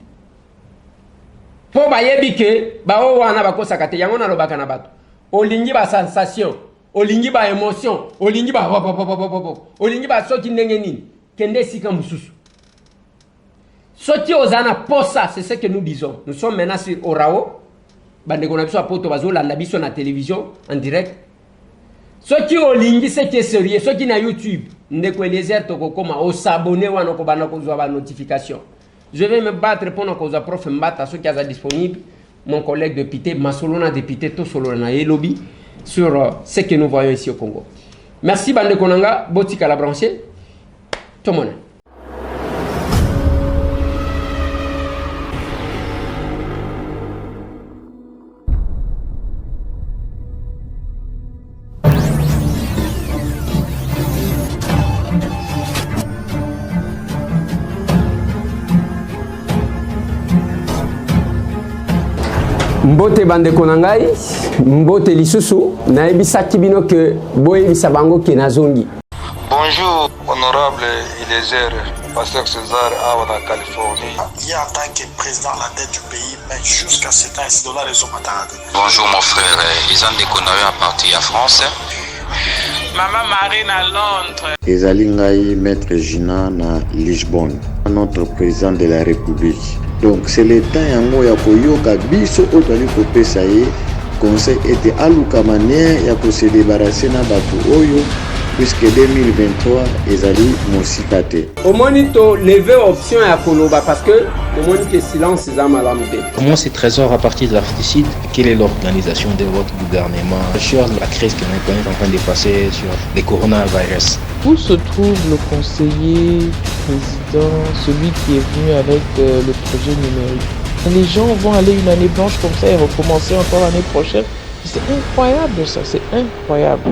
po bayebi ke ba o wana bakosa kate yango na lobaka na bato olingi ba sensation olingi ba émotion olingi ba olingi ba soki ndenge nini kende sika mususu soki ozana posa, c'est ce que nous disons. Nous sommes maintenant sur Orao. Bande qu'on a besoin poto bazo la biso na télévision en direct. Soki olingi ce qui est sérieux, soki na YouTube, ndeko Eliezer toko koma o s'abonner wana ko bana ko zwa notification. Je vais me battre pour na cause prof mbata ceux qui sont disponibles. Mon collègue député Masolona député to Solona et lobby sur ce que nous voyons ici au Congo. Merci bande konanga, botika la brancher. Tout le monde. Mbote bande konangai, mbote lisusu, na ebisaki bino ke boye bisabango ke nazongi. Bonjour, honorable Eliezer, pasteur César Awa en Californie. Il est en tant que président à la tête du pays, mais jusqu'à ce temps, $6 sont pas. Bonjour mon frère, ils ont déconné à partir à France. Maman Marine à Londres. Ezali ngai maître Gina na Lisbonne, notre président de la République. Donc c'est le temps yango ya koyoka biso otali kopesa ye conseil était aluka manière ya ko se débarrasser na bato oyo puisque 2023 ezali mosikate. Au monito lever option ya koloba parce que le monito silence c'est amalamité. Comment ces trésors à partir de l'Afrique du Sud, quelle est l'organisation de votre gouvernement sur la crise que nous est en train de passer sur les coronavirus? Où se trouve le conseiller président, celui qui est venu avec le projet numérique? Les gens vont aller une année blanche comme ça et recommencer encore l'année prochaine. C'est incroyable ça, c'est incroyable.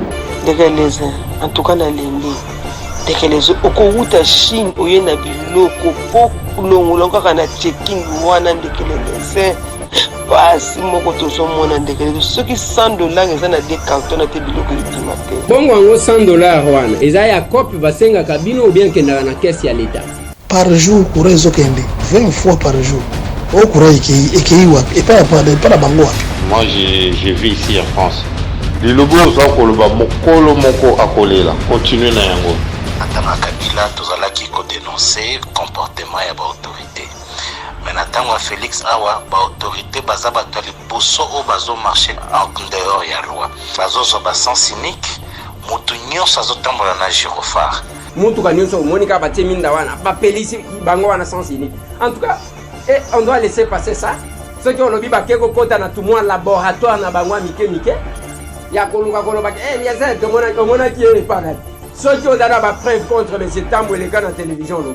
En tout cas, dans les liens, okouta Chine, oyena biloko, pokulongo, longa na checking wana ndekeleze. Basi moko tozomona ndekele soki $100 eza na des cartons na te biloko litimate. Bongo ngo $100 wana eza ya copie basenga kabino ou bien kendaka na caisse ya l'état. Par jour courant ezokende 20 fois par jour. Au courant ekei wapi et pas la bango wapi. Moi je vis ici en France. Les lobos ont koloba mokolo moko akolela. Continue na yango. Atama Kabila tozalaki ko dénoncer comportement ya ba autorité. Mais natango Félix Awa ba autorité baza bato liboso o bazo marcher en dehors ya loi. Bazo so ba sens unique, mutu nyonso azotambola na gyrophare. Mutu ka nyonso monika batie minda wana ba pelisi bango wana sens unique. En tout cas, on doit laisser passer ça. Ceux qui ont lobby bakeko kota na tout moins laboratoire na bango mike. Ya koluka koloba Eliezer tomona qui est pas là. Ceux qui ont donné ba preuve contre les états ou les gars dans la télévision.